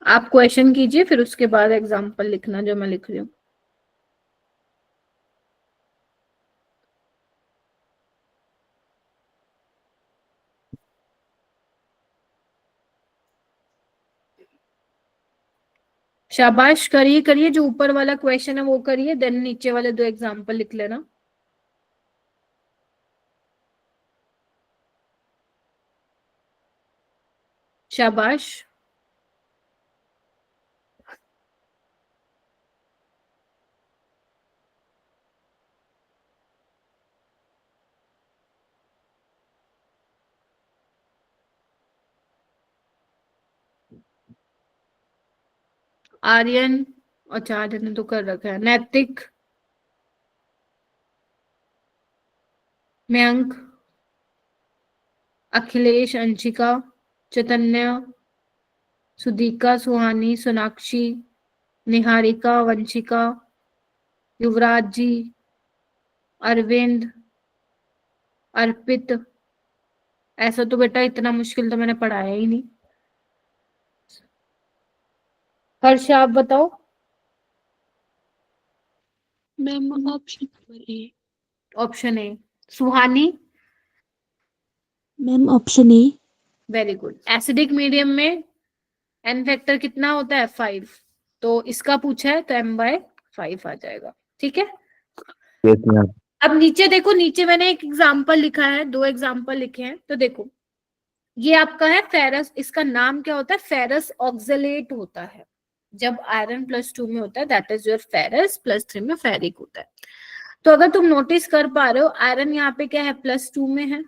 आप क्वेश्चन कीजिए, फिर उसके बाद एग्जांपल लिखना जो मैं लिख रही हूँ। शाबाश, करिए करिए, जो ऊपर वाला क्वेश्चन है वो करिए, देन नीचे वाले 2 एग्जांपल लिख लेना। शाबाश। आर्यन, अच्छा आर्यन ने तो कर रखा है। नैतिक, मयंक, अखिलेश, अंशिका, चैतन्य, सुदीका, सुहानी, सोनाक्षी, निहारिका, वंशिका, युवराज जी, अरविंद, अर्पित। ऐसा तो बेटा इतना मुश्किल तो मैंने पढ़ाया ही नहीं। हर्ष, आप बताओ। Ma'am option number A. Option A. Suhani, ma'am option A. Very good. Acidic medium में एन फैक्टर कितना होता है, 5। तो इसका पूछा है तो m/5 आ जाएगा। ठीक है। Yes ma'am. अब नीचे देखो, नीचे मैंने एक एग्जाम्पल लिखा है, 2 एग्जाम्पल लिखे हैं। तो देखो ये आपका है फेरस, इसका नाम क्या होता है, फेरस ऑक्सलेट होता है। जब आयरन +2 में होता है दैट इज योर फेरस, +3 में फेरिक होता है। तो अगर तुम नोटिस कर पा रहे हो, आयरन यहाँ पे क्या है, +2 में है,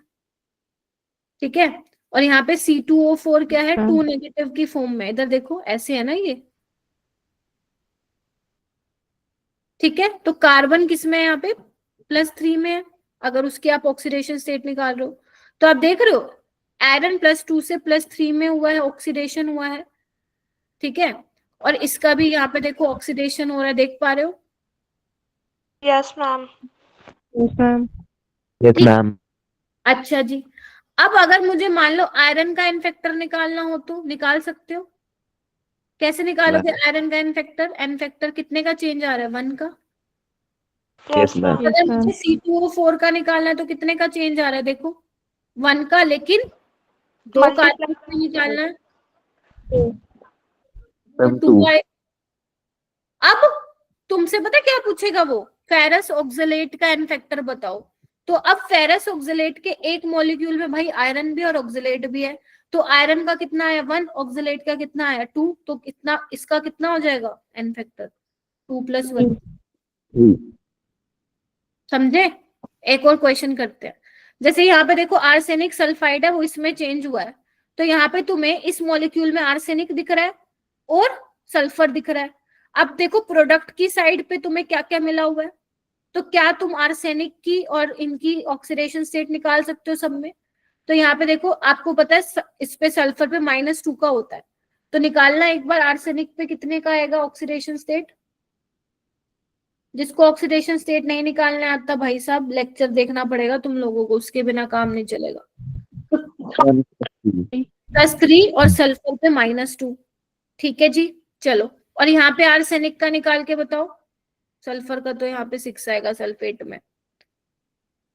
ठीक है। और यहाँ पे C2O4 क्या है, हाँ। 2 नेगेटिव की फॉर्म में, इधर देखो ऐसे है ना ये, ठीक है। तो कार्बन किस में है यहाँ पे, +3 में है, अगर उसकी आप ऑक्सीडेशन स्टेट निकाल रहे हो। तो आप देख रहे हो आयरन +2 से +3 में हुआ है, ऑक्सीडेशन हुआ है, ठीक है। और इसका भी यहाँ पे देखो ऑक्सीडेशन हो रहा है, देख पा रहे हो। Yes, ma'am. Yes, ma'am. Yes, ठीक। ma'am. अच्छा जी, अब अगर मुझे मान लो आयरन का इनफेक्टर निकालना हो तो निकाल सकते हो। कैसे निकालोगे आयरन का इनफेक्टर, इनफेक्टर कितने का चेंज आ रहा है, 1 का। Yes, ma'am. ma'am. Yes, अगर ma'am. मुझे C2O4 का निकालना है तो कितने का चेंज आ रहा है, देखो 1 का, लेकिन 2 Multiply कार्बन में निकालना है Ma'am, तो 2 two. का। अब तुमसे पता क्या पूछेगा वो, फेरस ऑक्सलेट का इनफेक्टर बताओ। तो अब फेरस ऑक्सलेट के एक मॉलिक्यूल में भाई आयरन भी और ऑक्सलेट भी है, तो आयरन का कितना आया 1, ऑक्सलेट का कितना आया 2, तो कितना इसका कितना हो जाएगा इनफेक्टर, 2 + 1। Three. समझे। एक और क्वेश्चन करते हैं। जैसे यहाँ पे देखो आर्सेनिक सल्फाइड है, वो इसमें चेंज हुआ है, तो यहाँ पे तुम्हें इस मॉलिक्यूल में आर्सेनिक दिख रहा है और सल्फर दिख रहा है। अब देखो प्रोडक्ट की साइड पे तुम्हें क्या क्या मिला हुआ है, तो क्या तुम आर्सेनिक की और इनकी ऑक्सीडेशन स्टेट निकाल सकते हो सब में। तो यहाँ पे देखो आपको पता है इस पे सल्फर पे -2 का होता है, तो निकालना एक बार आर्सेनिक पे कितने का आएगा ऑक्सीडेशन स्टेट। जिसको ऑक्सीडेशन स्टेट नहीं निकालना आता भाई साहब लेक्चर देखना पड़ेगा तुम लोगों को, उसके बिना काम नहीं चलेगा। Ma'am, three. +3 और सल्फर पे -2, ठीक है जी। चलो, और यहाँ पे आर्सेनिक का निकाल के बताओ। सल्फर का तो यहाँ पे 6 आएगा सल्फेट में,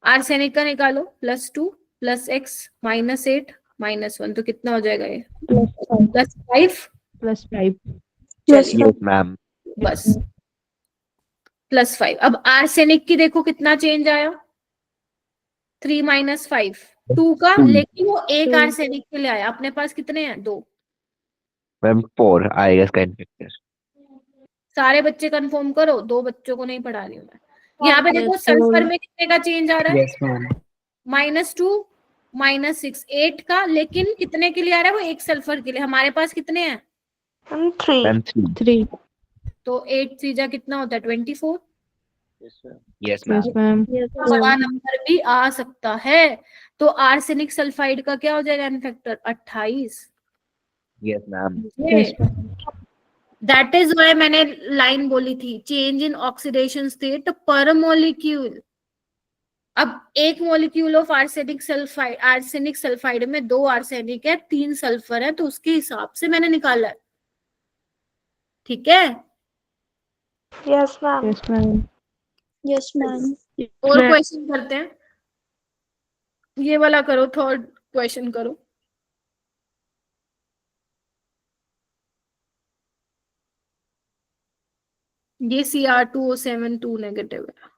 आर्सेनिक का निकालो, +2 +x -8 -1, तो कितना हो जाएगा ये, +5 +5. Yes, Yes, ma'am. बस +5। अब आर्सेनिक की देखो कितना चेंज आया, 3 - 5 2 का, लेकिन वो एक आर्सेनिक के लिए आया, अपने पास कितने हैं 2। Ma'am, four. आएगा इसका infector. सारे बच्चे कंफर्म करो, 2 बच्चों को नहीं पढ़ा रही हूँ मैं। यहाँ पे देखो सल्फर में कितने का चेंज आ रहा है, Yes, ma'am. -2 -6 8 का, लेकिन कितने के लिए आ रहा है वो, एक सल्फर के लिए। हमारे पास कितने हैं, And 3. Ma'am, three. 3. तो 8 3 कितना होता है 24। Yes, ma'am. Yes, ma'am. Yes, ma'am. बड़ा नंबर भी आ सकता है, तो आर्सेनिक सल्फाइड का क्या हो जाएगा इनफेक्टर, 28। Yes, ma'am. Yes, that is why मैंने लाइन बोली थी, चेंज इन ऑक्सीडेशन स्टेट पर मॉलिक्यूल। अब एक मॉलिक्यूल ऑफ आर्सेनिक सल्फाइड में 2 आर्सेनिक है, 3 सल्फर है, तो उसके हिसाब से मैंने निकाला है, ठीक है। Yes, ma'am. yes, ma'am. Yes, ma'am. और क्वेश्चन करते हैं, ये वाला करो, थर्ड क्वेश्चन करो। ये Cr2O7 2 नेगेटिव है।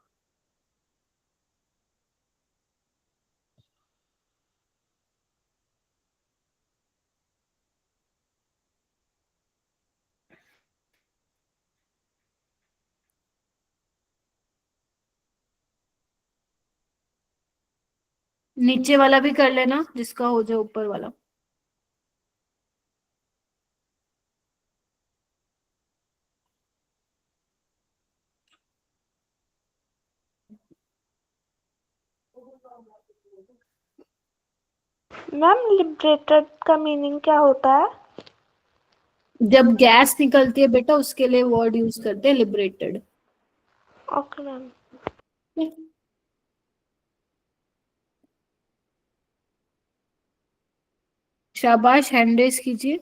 नीचे वाला भी कर लेना जिसका हो जाए ऊपर वाला। मैम लिबरेटेड का मीनिंग क्या होता है? जब गैस निकलती है बेटा उसके लिए वर्ड यूज करते हैं लिबरेटेड। Okay ma'am. शाबाश, हैंड रेज कीजिए।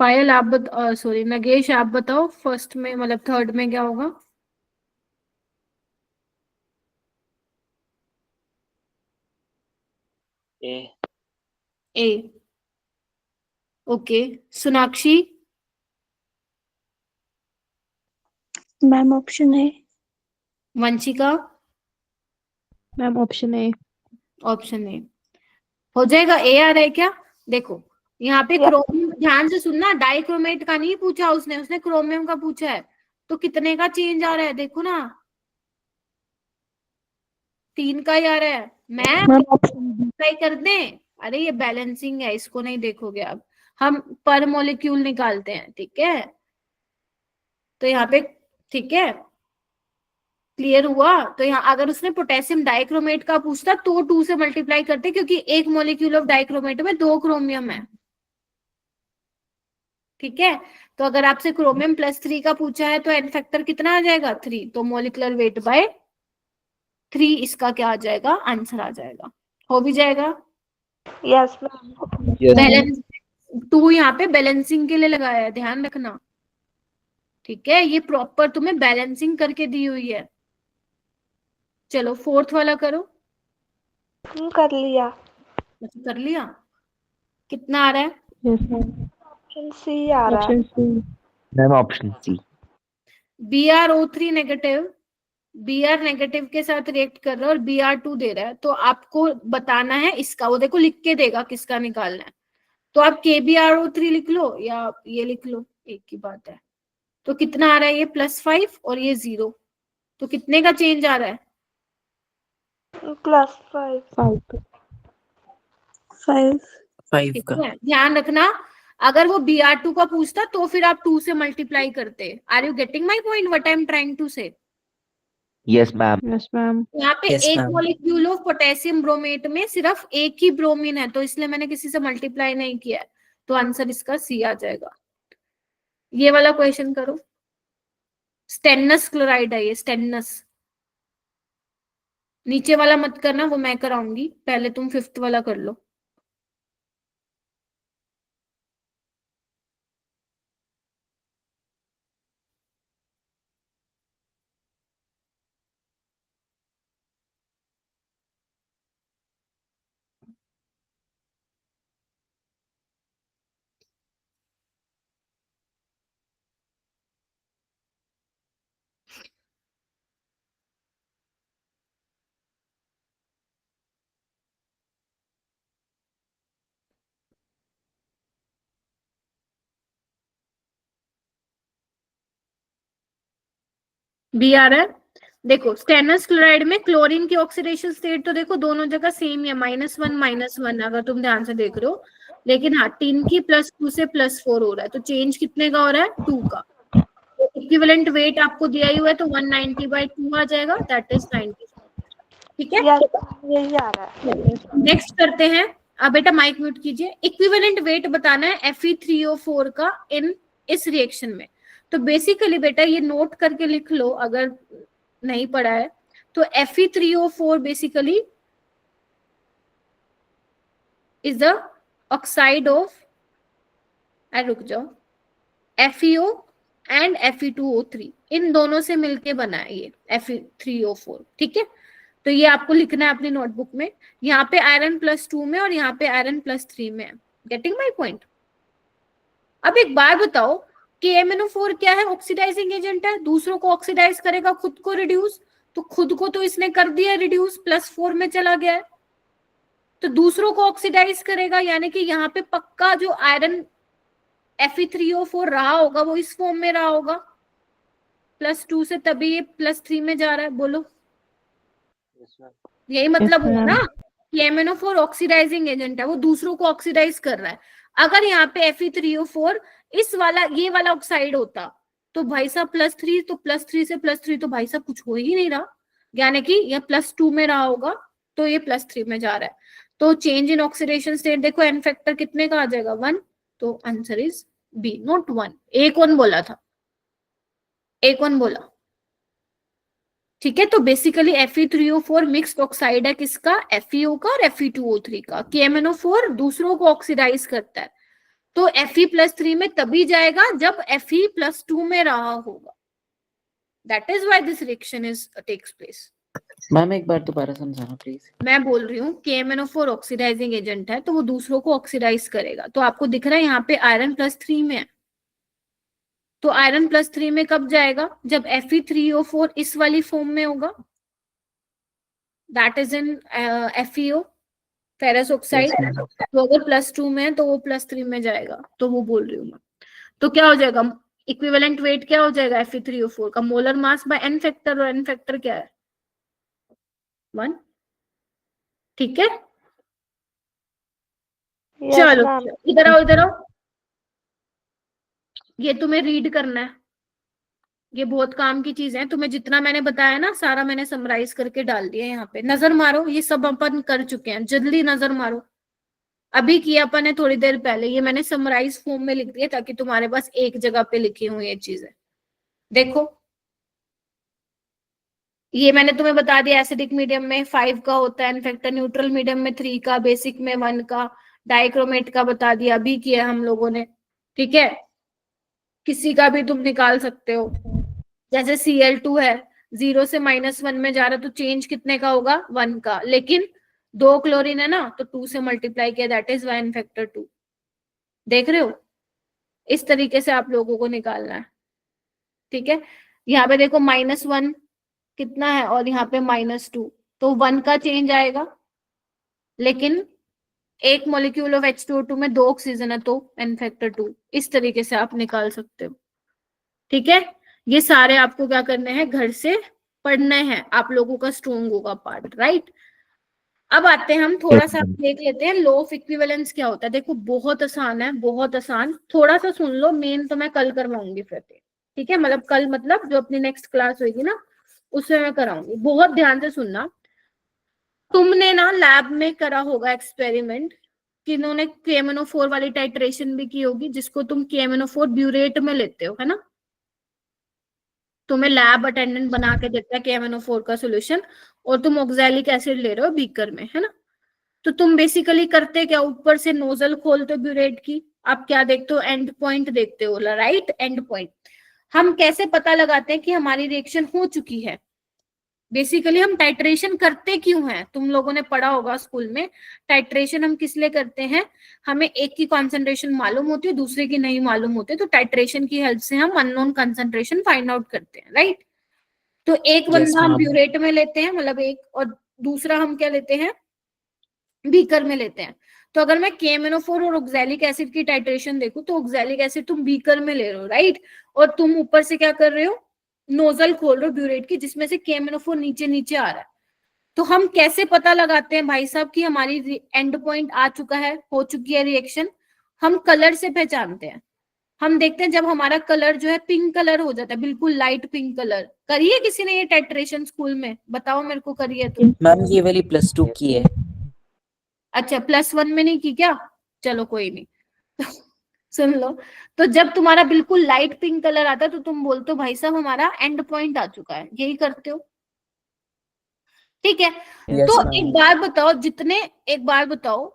पायल आप सॉरी नगेश आप बताओ, फर्स्ट में मतलब थर्ड में क्या होगा। A. A, okay. Sonakshi, ma'am option है। Vanshika, Ma'am, option A. Option A हो जाएगा। ए आ रहा है क्या, देखो यहाँ पे Yeah. क्रोमियम, ध्यान से सुनना, डाइक्रोमेट का नहीं पूछा उसने क्रोमियम का पूछा है। तो कितने का चेंज आ रहा है देखो ना, 3 का ही आ रहा है। मैं मैम ऑप्शन बी। ट्राई कर दें, अरे ये बैलेंसिंग है, इसको नहीं देखोगे अब, हम पर मॉलिक्यूल निकालते हैं, ठीक है। तो यहाँ पे ठीक है, क्लियर हुआ। तो यहाँ अगर उसने पोटेशियम डाइक्रोमेट का पूछता तो 2 से मल्टीप्लाई करते, क्योंकि एक मॉलिक्यूल ऑफ डाइक्रोमेट में 2 क्रोमियम है, ठीक है। तो अगर आपसे क्रोमियम +3 का पूछा है तो एन फैक्टर कितना आ जाएगा 3, तो मोलिकुलर वेट बाय 3 इसका क्या आ जाएगा, आंसर आ जाएगा, हो भी जाएगा। Yes, ma'am. Yes. बैलेंस 2 यहाँ पे बैलेंसिंग के लिए लगाया है, ध्यान रखना, ठीक है। ये प्रॉपर तुम्हें बैलेंसिंग करके दी हुई है। चलो 4th वाला करो। कर लिया। अच्छा, कर लिया। कितना आ रहा है? Yes, ma'am. ऑप्शन सी आ रहा है। Option C. Ma'am, option C. BrO3 negative, Br negative के साथ रिएक्ट कर रहा है और Br2 दे रहा है, तो आपको बताना है इसका, वो देखो लिख के देगा किसका निकालना है। तो आप KBrO3 लिख लो या ये लिख लो, एक ही बात है। तो कितना आ रहा है, ये +5 और ये 0, तो कितने का चेंज आ रहा है? +5। 5 5 ठीक का। है, ध्यान रखना, अगर वो Br2 का पूछता तो फिर आप 2 से मल्टीप्लाई करते। Are you getting my point, what I am trying to say? Yes, ma'am. Yes, ma'am. यहाँ पे Yes, एक ma'am. Molecule of potassium bromate में सिर्फ एक ही ब्रोमीन है, तो इसलिए मैंने किसी से मल्टीप्लाई नहीं किया है, तो आंसर इसका सी आ जाएगा। ये वाला क्वेश्चन करो, स्टेनस क्लोराइड है ये, स्टेनस। नीचे वाला मत करना, वो मैं कराऊंगी, पहले तुम 5th वाला कर लो। बी आ रहा है। देखो स्टेनस क्लोराइड में क्लोरीन की ऑक्सीडेशन स्टेट तो देखो दोनों जगह सेम ही है, -1 -1, अगर तुम ध्यान से देख रहे हो। लेकिन हाँ, टिन की +2 से +4 हो रहा है, तो चेंज कितने का हो रहा है, 2 का। तो इक्विवेलेंट वेट आपको दिया ही हुआ है, तो 190/2 आ जाएगा, दैट इज 90। ठीक है, यस, यही आ रहा है। नेक्स्ट करते हैं। अब बेटा माइक म्यूट कीजिए। इक्विवेलेंट वेट बताना है Fe3O4 का इन इस रिएक्शन में। तो बेसिकली बेटा ये नोट करके लिख लो अगर नहीं पढ़ा है तो। Fe3O4 basically is the oxide of, रुक जाओ, FeO एंड Fe2O3, इन दोनों से मिलके बना है ये Fe3O4। ठीक है, तो ये आपको लिखना है अपनी नोटबुक में। यहाँ पे आयरन +2 में और यहाँ पे आयरन +3 में है। Getting my point? अब एक बार बताओ, KMnO4 क्या है, ऑक्सीडाइजिंग एजेंट है, दूसरों को ऑक्सीडाइज करेगा, खुद को रिड्यूस। तो खुद को तो इसने कर दिया रिड्यूस, +4 में चला गया है, तो दूसरों को ऑक्सीडाइज करेगा, यानी कि यहाँ पे पक्का जो आयरन Fe3O4 रहा होगा वो इस फॉर्म में रहा होगा, +2 से, तभी ये +3 में जा रहा है। बोलो, Yes, ma'am. यही मतलब Yes, हुआ ma'am. ना कि MnO4 ऑक्सीडाइजिंग एजेंट है, वो दूसरों को ऑक्सीडाइज कर रहा है। अगर यहाँ पे Fe3O4 इस वाला ये वाला ऑक्साइड होता तो भाई साहब +3, तो +3 से +3 तो भाई साहब कुछ हो ही नहीं रहा, यानी कि ये +2 में रहा होगा, तो ये +3 में जा रहा है। तो चेंज इन ऑक्सीडेशन स्टेट देखो, एन फैक्टर कितने का आ जाएगा, 1, तो आंसर इज बी, नॉट 1। ए कौन बोला था, ए कौन बोला? ठीक है, तो बेसिकली Fe3O4 मिक्स्ड ऑक्साइड है, किसका, FeO का और Fe2O3 का। KMnO4 दूसरों को ऑक्सीडाइज करता है, तो Fe+3 में तभी जाएगा जब Fe+2 में रहा होगा। That is why this reaction is takes place. Ma'am एक बार दोबारा समझाना प्लीज। मैं बोल रही हूँ KMnO4 ऑक्सीडाइजिंग एजेंट है, तो वो दूसरों को ऑक्सीडाइज करेगा। तो आपको दिख रहा है यहाँ पे आयरन +3 में है, तो आयरन +3 में कब जाएगा, जब Fe3O4 इस वाली फॉर्म में होगा, that is in FeO। Ferrous oxide. Yes, ma'am. तो अगर +2 में है तो वो +3 में जाएगा, तो वो बोल रही हूँ मैं। तो क्या हो जाएगा, इक्विवेलेंट वेट क्या हो जाएगा Fe3O4 का, molar mass bye n factor, और n फैक्टर क्या है 1। ठीक है, यस चलो मैम। इधर आओ, इधर आओ। ये तुम्हें रीड करना है, ये बहुत काम की चीज है। तुम्हें जितना मैंने बताया ना सारा मैंने समराइज करके डाल दिया यहाँ पे। नजर मारो, ये सब अपन कर चुके हैं, जल्दी नजर मारो। अभी किया अपन ने थोड़ी देर पहले, ये मैंने समराइज फॉर्म में लिख दिया ताकि तुम्हारे पास एक जगह पे लिखी हुई ये चीजें। देखो ये मैंने तुम्हें बता दिया, एसिडिक मीडियम में 5 का होता है इनफेक्टर, न्यूट्रल मीडियम में 3 का, बेसिक में 1 का, डाइक्रोमेट का बता दिया, अभी किया हम लोगों ने। ठीक है, किसी का भी तुम निकाल सकते हो। जैसे Cl2 है, 0 से -1 में जा रहा, तो चेंज कितने का होगा 1 का, लेकिन 2 क्लोरीन है ना, तो 2 से मल्टीप्लाई किया, दैट इज वाई फैक्टर 2। देख रहे हो, इस तरीके से आप लोगों को निकालना है। ठीक है, यहाँ पे देखो -1 कितना है और यहाँ पे -2, तो 1 का चेंज आएगा, लेकिन एक मॉलिक्यूल ऑफ H2O2 में 2 ऑक्सीजन है, तो n फैक्टर 2। इस तरीके से आप निकाल सकते हो। ठीक है, ये सारे आपको क्या करने हैं, घर से पढ़ने हैं, आप लोगों का स्ट्रॉन्ग होगा पार्ट, राइट। अब आते हैं हम थोड़ा सा देख लेते हैं लॉ ऑफ इक्विवेलेंस क्या होता है। देखो बहुत आसान है, बहुत आसान, थोड़ा सा सुन लो, मेन तो मैं कल करवाऊंगी फिर। ठीक है, मतलब कल मतलब जो अपनी नेक्स्ट क्लास होगी ना उसमें मैं कराऊंगी, बहुत ध्यान से सुनना। तुमने ना लैब में करा होगा एक्सपेरिमेंट, किन्होंने KMnO4 वाली टाइट्रेशन भी की होगी, जिसको तुम KMnO4 ब्यूरेट में लेते हो, है ना। तुम्हें लैब अटेंडेंट बना के देता है KMnO4 का सोल्यूशन, और तुम ऑक्सैलिक एसिड ले रहे हो बीकर में, है ना। तो तुम बेसिकली करते क्या, ऊपर से नोजल खोलते हो ब्यूरेट की, आप क्या देखते हो, एंड पॉइंट देखते हो, राइट, एंड पॉइंट। हम कैसे पता लगाते हैं कि हमारी रिएक्शन हो चुकी है, बेसिकली हम टाइट्रेशन करते क्यों हैं, तुम लोगों ने पढ़ा होगा स्कूल में, टाइट्रेशन हम किस लिए करते हैं, हमें एक की कॉन्सेंट्रेशन मालूम होती है, दूसरे की नहीं मालूम होती, तो टाइट्रेशन की हेल्प से हम अननोन कॉन्सेंट्रेशन फाइंड आउट करते हैं, राइट। तो एक बंदा हम ब्यूरेट में लेते हैं, मतलब एक, और दूसरा हम क्या लेते हैं, बीकर में लेते हैं। तो अगर मैं KMnO4 और ऑक्सैलिक एसिड की टाइट्रेशन देखूं, तो ऑक्सैलिक एसिड तुम बीकर में ले रहे हो, राइट, और तुम ऊपर से क्या कर रहे हो, नोजल खोल रहे हो ब्यूरेट की, जिसमें से KMnO4 नीचे नीचे आ रहा है। तो हम कैसे पता लगाते हैं भाई साहब कि हमारी एंड पॉइंट आ चुका है, हो चुकी है रिएक्शन, हम कलर से पहचानते हैं। हम देखते हैं जब हमारा कलर जो है पिंक कलर हो जाता है, बिल्कुल लाइट पिंक कलर। करिए किसी ने ये टाइट्रेशन स्कूल में, बताओ मेरे को, करिए तो। मैम ये वाली +2 की है। अच्छा, +1 में नहीं की क्या, चलो कोई नहीं। सुन लो, तो जब तुम्हारा बिल्कुल लाइट पिंक कलर आता है, तो तुम बोलते हो भाई साहब हमारा एंड पॉइंट आ चुका है, यही करते हो। ठीक है, Yes, तो ma'am. एक बार बताओ,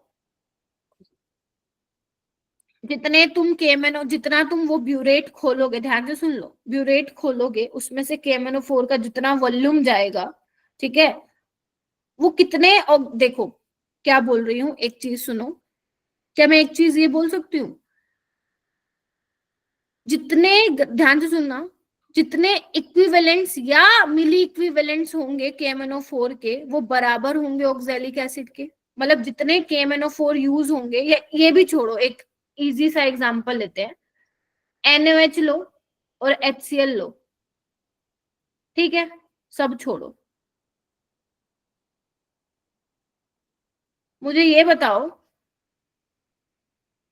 जितना तुम वो ब्यूरेट खोलोगे, ध्यान से सुन लो, ब्यूरेट खोलोगे उसमें से KMnO4 का जितना वॉल्यूम जाएगा, ठीक है, वो कितने, और देखो क्या बोल रही हूँ, एक चीज सुनो, क्या मैं एक चीज ये बोल सकती हूँ, ध्यान से सुनना, जितने इक्विवेलेंट्स या मिली इक्विवेलेंट्स होंगे KMnO4 के, वो बराबर होंगे ऑक्सैलिक एसिड के। मतलब जितने KMnO4 यूज होंगे, ये भी छोड़ो, एक इजी सा एग्जांपल लेते हैं, NaOH लो और HCl लो, ठीक है, सब छोड़ो, मुझे ये बताओ,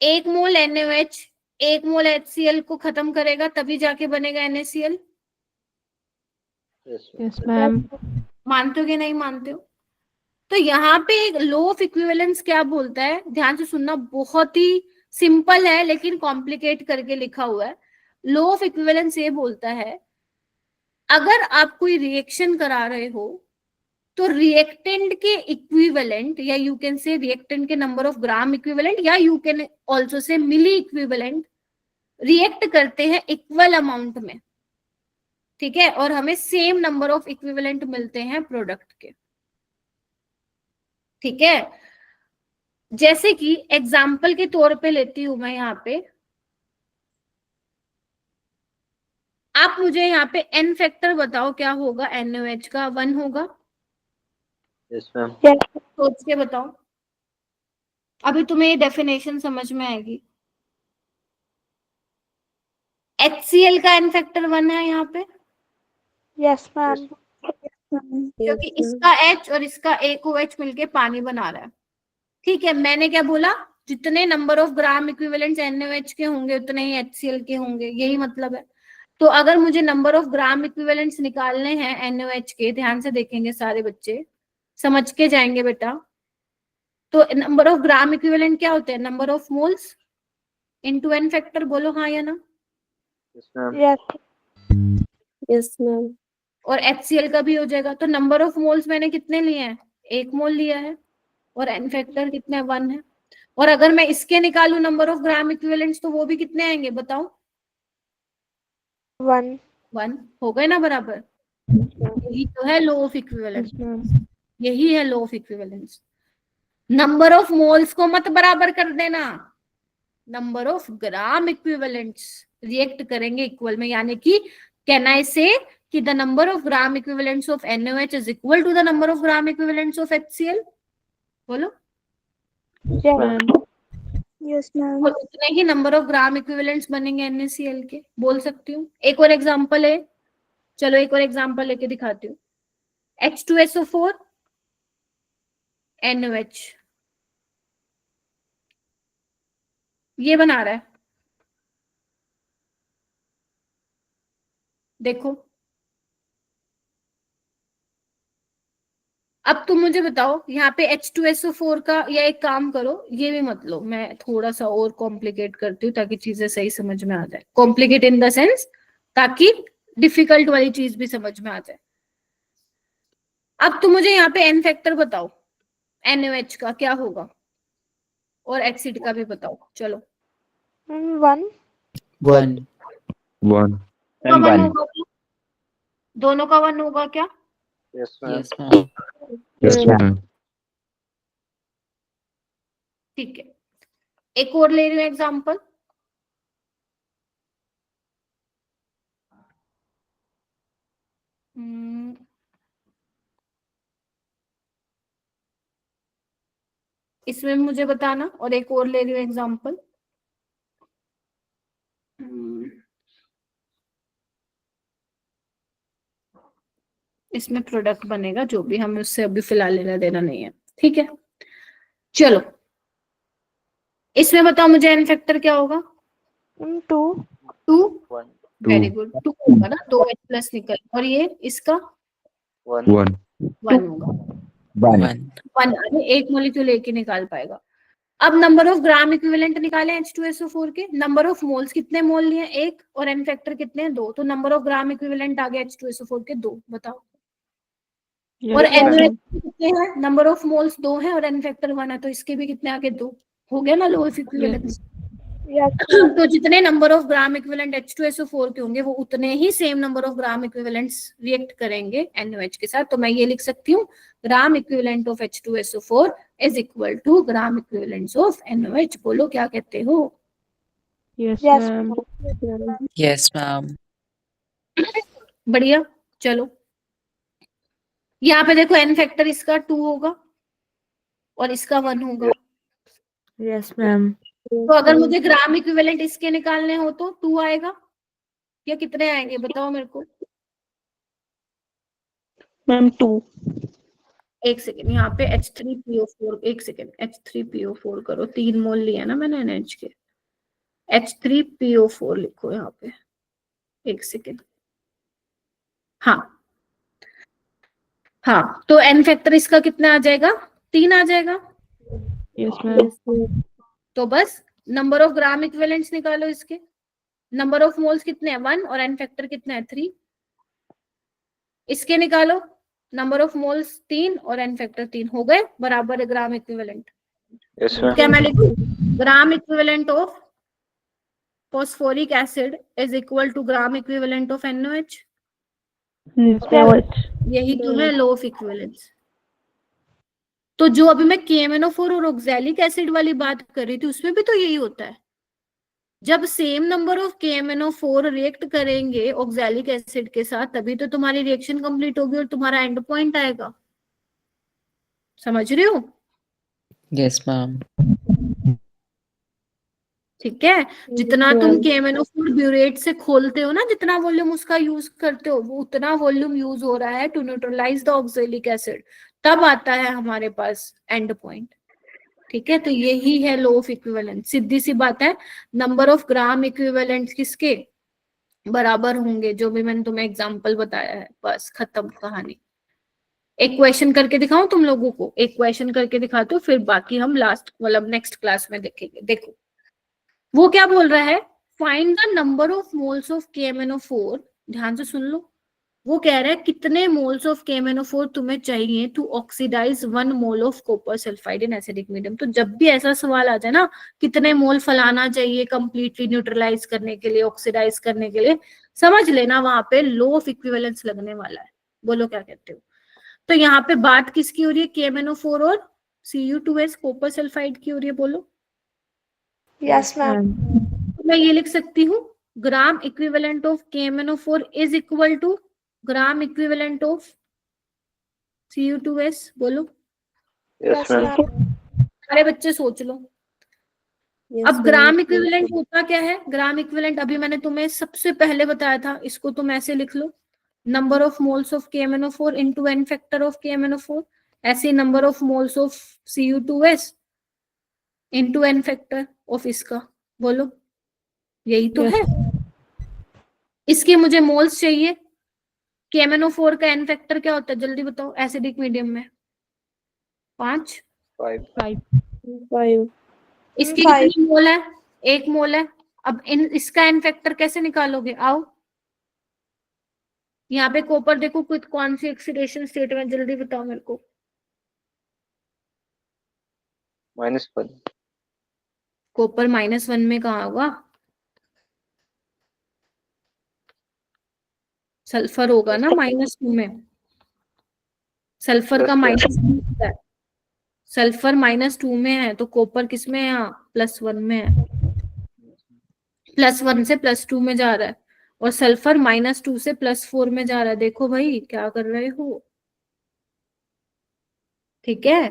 1 मोल NaOH 1 मोल HCl को खत्म करेगा, तभी जाके बनेगा NaCl। Yes, ma'am. मानते हो कि नहीं मानते हो। तो यहाँ पे एक लॉ ऑफ इक्विवेलेंस क्या बोलता है, ध्यान से सुनना, बहुत ही सिंपल है लेकिन कॉम्प्लिकेट करके लिखा हुआ है। लॉ ऑफ इक्विवेलेंस ये बोलता है, अगर आप कोई रिएक्शन करा रहे हो, तो रिएक्टेंट के इक्विवेलेंट, या यू कैन से रिएक्टेंट के नंबर ऑफ ग्राम इक्विवेलेंट, या you can also say milli equivalent, react करते हैं इक्वल अमाउंट में, ठीक है, और हमें सेम नंबर ऑफ इक्विवेलेंट मिलते हैं प्रोडक्ट के। ठीक है, जैसे कि एग्जाम्पल के तौर पे लेती हूं मैं, यहाँ पे आप मुझे यहाँ पे n फैक्टर बताओ, क्या होगा NaOH का, 1 होगा, यस मैम। यस सोच के बताओ। अभी तुम्हें ये डेफिनेशन समझ में आएगी। HCl का एन फैक्टर 1 है यहाँ पे, यस मैम। क्योंकि इसका H और इसका AOH मिलके पानी बना रहा है। ठीक है, मैंने क्या बोला, जितने number of gram equivalents NaOH के होंगे उतने ही HCl के होंगे, यही मतलब है। तो अगर मुझे नंबर ऑफ ग्राम इक्विवेलेंट्स निकालने हैं NaOH के, ध्यान से देखेंगे सारे बच्चे, समझ के जाएंगे बेटा। तो नंबर ऑफ ग्राम इक्विवेलेंट क्या होते हैं, number of moles into n factor, बोलो हाँ या ना। Yes, ma'am. Yes. Yes ma'am. और HCl का भी हो जाएगा। तो नंबर ऑफ मोल्स मैंने कितने लिए हैं, 1 मोल लिया है, और एन फैक्टर कितने 1 है। और अगर मैं इसके निकालू नंबर ऑफ ग्राम इक्विवेलेंट्स, तो वो भी कितने आएंगे बताओ, 1। 1 हो गए ना बराबर। यही तो है law of equivalence, Yes, ma'am. यही है law of equivalence. Number of moles को मत बराबर कर देना, number of gram equivalents react करेंगे इक्वल में, यानी कि कैन आई से कि the number of gram equivalents of NaOH is equal to the number of gram equivalents of HCl, बोलो। Yes ma'am. और उतने ही नंबर ऑफ ग्राम इक्विवेलेंट्स बनेंगे NaCl के, बोल सकती हूँ। एक और एग्जांपल है, चलो एक और एग्जांपल लेके दिखाती हूँ। H2SO4 NaOH ये बना रहा है, देखो। अब तुम मुझे बताओ यहाँ पे H2SO4 का, या एक काम करो, ये भी मत लो, मैं थोड़ा सा और कॉम्प्लिकेट करती हूँ ताकि चीजें सही समझ में आ जाए। कॉम्प्लिकेट इन द सेंस ताकि डिफिकल्ट वाली चीज भी समझ में आ जाए। अब तुम मुझे यहाँ पे एन फैक्टर बताओ NaOH का क्या होगा, और एसिड का भी बताओ। चलो 1। 1 1 का And 1 1. होगा क्या? दोनों का 1 होगा क्या? Yes, ma'am. yes ma'am yes Yeah. Ma'am. ठीक है, एक और ले रही हूँ एग्जाम्पल। इसमें मुझे बताना, और एक और ले रही हूँ एग्जाम्पल। इसमें प्रोडक्ट बनेगा जो भी, हमें उससे अभी फिलहाल लेना देना नहीं है, ठीक है। चलो इसमें बताओ मुझे एन फैक्टर क्या होगा। 2। 2, 1, वेरी गुड, 2 होगा ना, 2H प्लस निकल, और ये इसका 1, 1 1 होगा। 1. 1 1 एक मोलिक्यूल एक ही निकाल पाएगा। अब नंबर ऑफ ग्राम इक्विवेलेंट निकाले H2SO4 के, नंबर ऑफ मोल्स कितने मोल लिए 1, और एन फैक्टर कितने 2, तो नंबर ऑफ ग्राम इक्विवेलेंट आ गया H2SO4 के 2, बताओ। और Yes, ma'am. NaOH कितने हैं, नंबर ऑफ मोल्स 2 है और एन फैक्टर 1 है, तो इसके भी कितने आगे 2, हो गया ना लॉ ऑफ इक्विवेलेंस। यस। तो जितने number of gram equivalent H2SO4 के होंगे वो उतने ही same number of gram equivalents react करेंगे NaOH के साथ। तो मैं ये लिख सकती हूँ gram equivalent of H2SO4 is equal to gram equivalents of NaOH। बोलो क्या कहते हो। Yes, Yes, ma'am. yes ma'am बढ़िया, चलो यहाँ पे देखो एन फैक्टर इसका 2 होगा और इसका 1 होगा। Yes, ma'am. तो अगर मुझे ग्राम इक्विवेलेंट इसके निकालने हो तो 2 आएगा, या कितने आएंगे बताओ मेरे को। मैम 2। एक सेकेंड, यहाँ पे H3PO4, एक सेकेंड, H3PO4 करो, 3 मोल लिया ना मैंने NH के, H3PO4 लिखो यहाँ पे, एक सेकेंड। हाँ तो एन फैक्टर इसका कितना आ जाएगा, 3 आ जाएगा। Yes, ma'am. तो बस नंबर ऑफ ग्राम इक्विवेलेंट्स निकालो इसके, नंबर ऑफ मोल्स कितने हैं 1 और एन फैक्टर कितना है 3। इसके निकालो नंबर ऑफ मोल्स 3 और एन फैक्टर 3, हो गए बराबर ग्राम इक्विवेलेंट। Yes, ma'am. क्या मैं लिखूं, gram equivalent of phosphoric acid is equal to gram equivalent of NaOH। यही तो है लॉ ऑफ इक्विवेलेंस। तो जो अभी मैं KMnO4 और ऑक्सैलिक एसिड वाली बात कर रही थी उसमें भी तो यही होता है, जब same number of KMnO4 react करेंगे ऑक्सैलिक एसिड के साथ तभी तो तुम्हारी रिएक्शन कंप्लीट होगी और तुम्हारा एंड पॉइंट आएगा। समझ रहे हो। yes ma'am ठीक है, जितना तुम KMnO4 ब्यूरेट से खोलते हो ना, जितना वॉल्यूम उसका यूज करते हो, वो उतना वॉल्यूम यूज हो रहा है to neutralise the oxalic acid, तब आता है हमारे पास एंड पॉइंट। ठीक है, तो यही है लॉ ऑफ इक्विवेलेंस, सीधी सी बात है। नंबर ऑफ ग्राम इक्विवेलेंट किसके बराबर होंगे, जो भी मैंने तुम्हें एग्जांपल बताया है, बस खत्म कहानी। एक क्वेश्चन करके दिखाऊं तुम लोगों को, एक क्वेश्चन करके दिखाते हो, फिर बाकी हम लास्ट मतलब नेक्स्ट क्लास में देखेंगे। देखो वो क्या बोल रहा है, find the number of moles of KMnO4, ध्यान से सुन लो। वो कह रहा है कितने मोल्स ऑफ KMnO4 तुम्हें चाहिए to oxidise 1 mole of copper sulphide in acidic medium. तो जब भी ऐसा सवाल आ जाए ना, कितने मोल फलाना चाहिए कंप्लीटली न्यूट्रलाइज करने के लिए, ऑक्सीडाइज करने के लिए, समझ लेना वहां पे लॉ ऑफ इक्विवेलेंस लगने वाला है। बोलो क्या कहते हो। तो यहाँ पे बात किसकी हो रही है, KMnO4 और Cu2S कॉपर सल्फाइड की हो रही है। बोलो। Yes, ma'am. तो मैं ये लिख सकती हूँ, gram equivalent of KMnO4 is equal to gram equivalent of Cu2S। बोलो। Yes, ma'am. सारे बच्चे सोच लो। अब ग्राम इक्विवेलेंट होता क्या है, ग्राम इक्विवेलेंट अभी मैंने तुम्हें सबसे पहले बताया था, इसको तुम ऐसे लिख लो, number of moles of KMnO4 into n factor of KMnO4, ऐसे number of moles of Cu2S into n factor of इसका। बोलो, यही तो है। इसके मुझे मोल्स चाहिए, KMnO4 का n फैक्टर क्या होता है, जल्दी बताओ, एसिडिक मीडियम में 5। 5. 5. इसकी 5. कितनी मोल है, 1 मोल है। अब इसका n फैक्टर कैसे निकालोगे, आओ यहाँ पे कॉपर देखो कौन सी ऑक्सीडेशन स्टेट में, जल्दी बताओ मेरे को। -1. कॉपर -1 में कहाँ होगा, सल्फर होगा ना -2 में। सल्फर का -2 है, सल्फर -2 में है, तो कॉपर किस में है, यहाँ +1 में है। +1 से +2 में जा रहा है, और सल्फर -2 से +4 में जा रहा है। देखो भाई क्या कर रहे हो। ठीक है,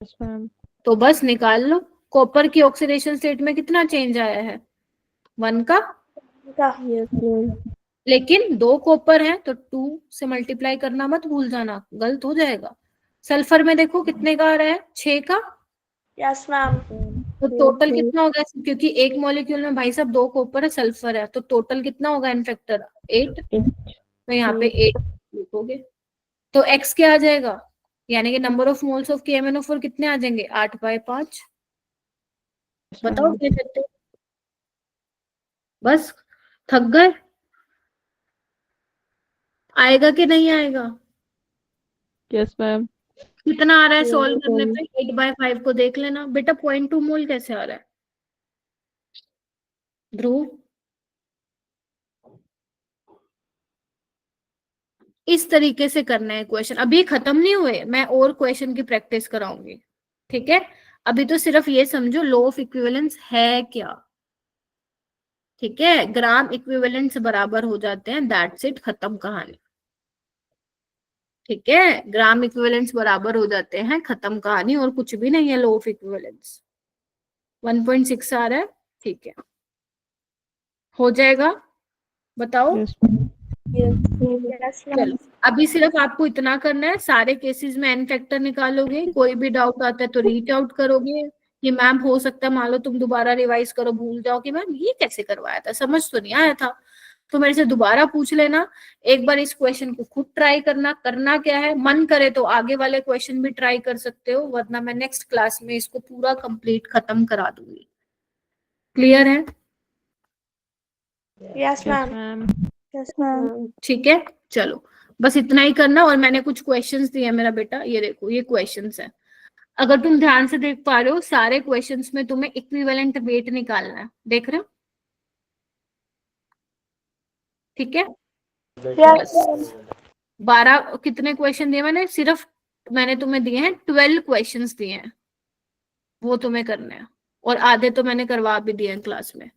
Yes, ma'am. तो बस निकाल लो, कॉपर की ऑक्सीडेशन स्टेट में कितना चेंज आया है, 1 का। Yes, ma'am. लेकिन 2 कॉपर है तो 2 से मल्टीप्लाई करना मत भूल जाना, गलत हो जाएगा। सल्फर में देखो कितने का आ रहा है, 6 का। Yes, ma'am. तो टोटल कितना होगा, क्योंकि एक मॉलिक्यूल में भाई साहब 2 कॉपर है, सल्फर है, तो टोटल कितना होगा इन फैक्टर 8। तो यहाँ पे 8 लिखोगे, तो x क्या आ जाएगा, यानी कि number of moles of KMnO4 कितने आ जाएंगे, 8/5। बताओ क्या कहते हो, बस थक गए। आएगा कि नहीं आएगा, Yes, ma'am. कितना आ रहा है सॉल्व करने पे, 8/5 को देख लेना बेटा। 0.2 मोल कैसे आ रहा है ध्रुव, इस तरीके से करना है क्वेश्चन। अभी खत्म नहीं हुए, मैं और क्वेश्चन की प्रैक्टिस कराऊंगी। ठीक है, अभी तो सिर्फ ये समझो लॉ ऑफ इक्विवेलेंस है क्या। ठीक है, ग्राम इक्विवेलेंस बराबर हो जाते हैं, दैट्स इट, खत्म कहानी। ठीक है, ग्राम इक्विवेलेंस बराबर हो जाते हैं, खत्म कहानी, और कुछ भी नहीं है लॉ ऑफ इक्विवेलेंस। 1.6 आ रहा है, ठीक है, हो जाएगा, बताओ। Yes, ma'am. Yes, ma'am. चलो, अभी सिर्फ आपको इतना करना है, सारे केसेस में n फैक्टर निकालोगे, कोई भी डाउट आता है तो रीच आउट करोगे कि मैम हो सकता है मान लो तुम दोबारा रिवाइज करो, भूल जाओ कि मैम ये कैसे करवाया था, समझ तो नहीं आया था, तो मेरे से दोबारा पूछ लेना। एक बार इस क्वेश्चन को खुद ट्राई करना, करना क्या है, मन करे तो आगे वाले क्वेश्चन भी ट्राई कर सकते हो, वरना मैं नेक्स्ट क्लास में इसको पूरा कंप्लीट खत्म करा दूंगी। क्लियर है, Yes, Yes, ma'am. ma'am. Yes, ma'am. ठीक है, चलो बस इतना ही करना। और मैंने कुछ क्वेश्चंस दिए मेरा बेटा, ये देखो ये क्वेश्चंस है, अगर तुम ध्यान से देख पा रहे हो, सारे क्वेश्चंस में तुम्हें इक्विवेलेंट वेट निकालना है, देख रहे हो, ठीक है। Yes. 12 कितने क्वेश्चन दिए मैंने, सिर्फ मैंने तुम्हें दिए हैं 12 क्वेश्चंस दिए हैं, वो तुम्हें करने हैं, और आधे तो मैंने करवा भी दिए हैं क्लास में।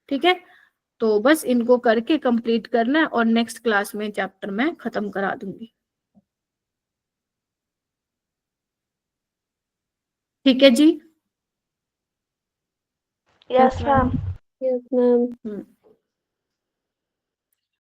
ठीक है, तो बस इनको करके कंप्लीट करना है, और नेक्स्ट क्लास में चैप्टर में खत्म करा दूंगी। ठीक है जी, Yes, ma'am. Yes, ma'am.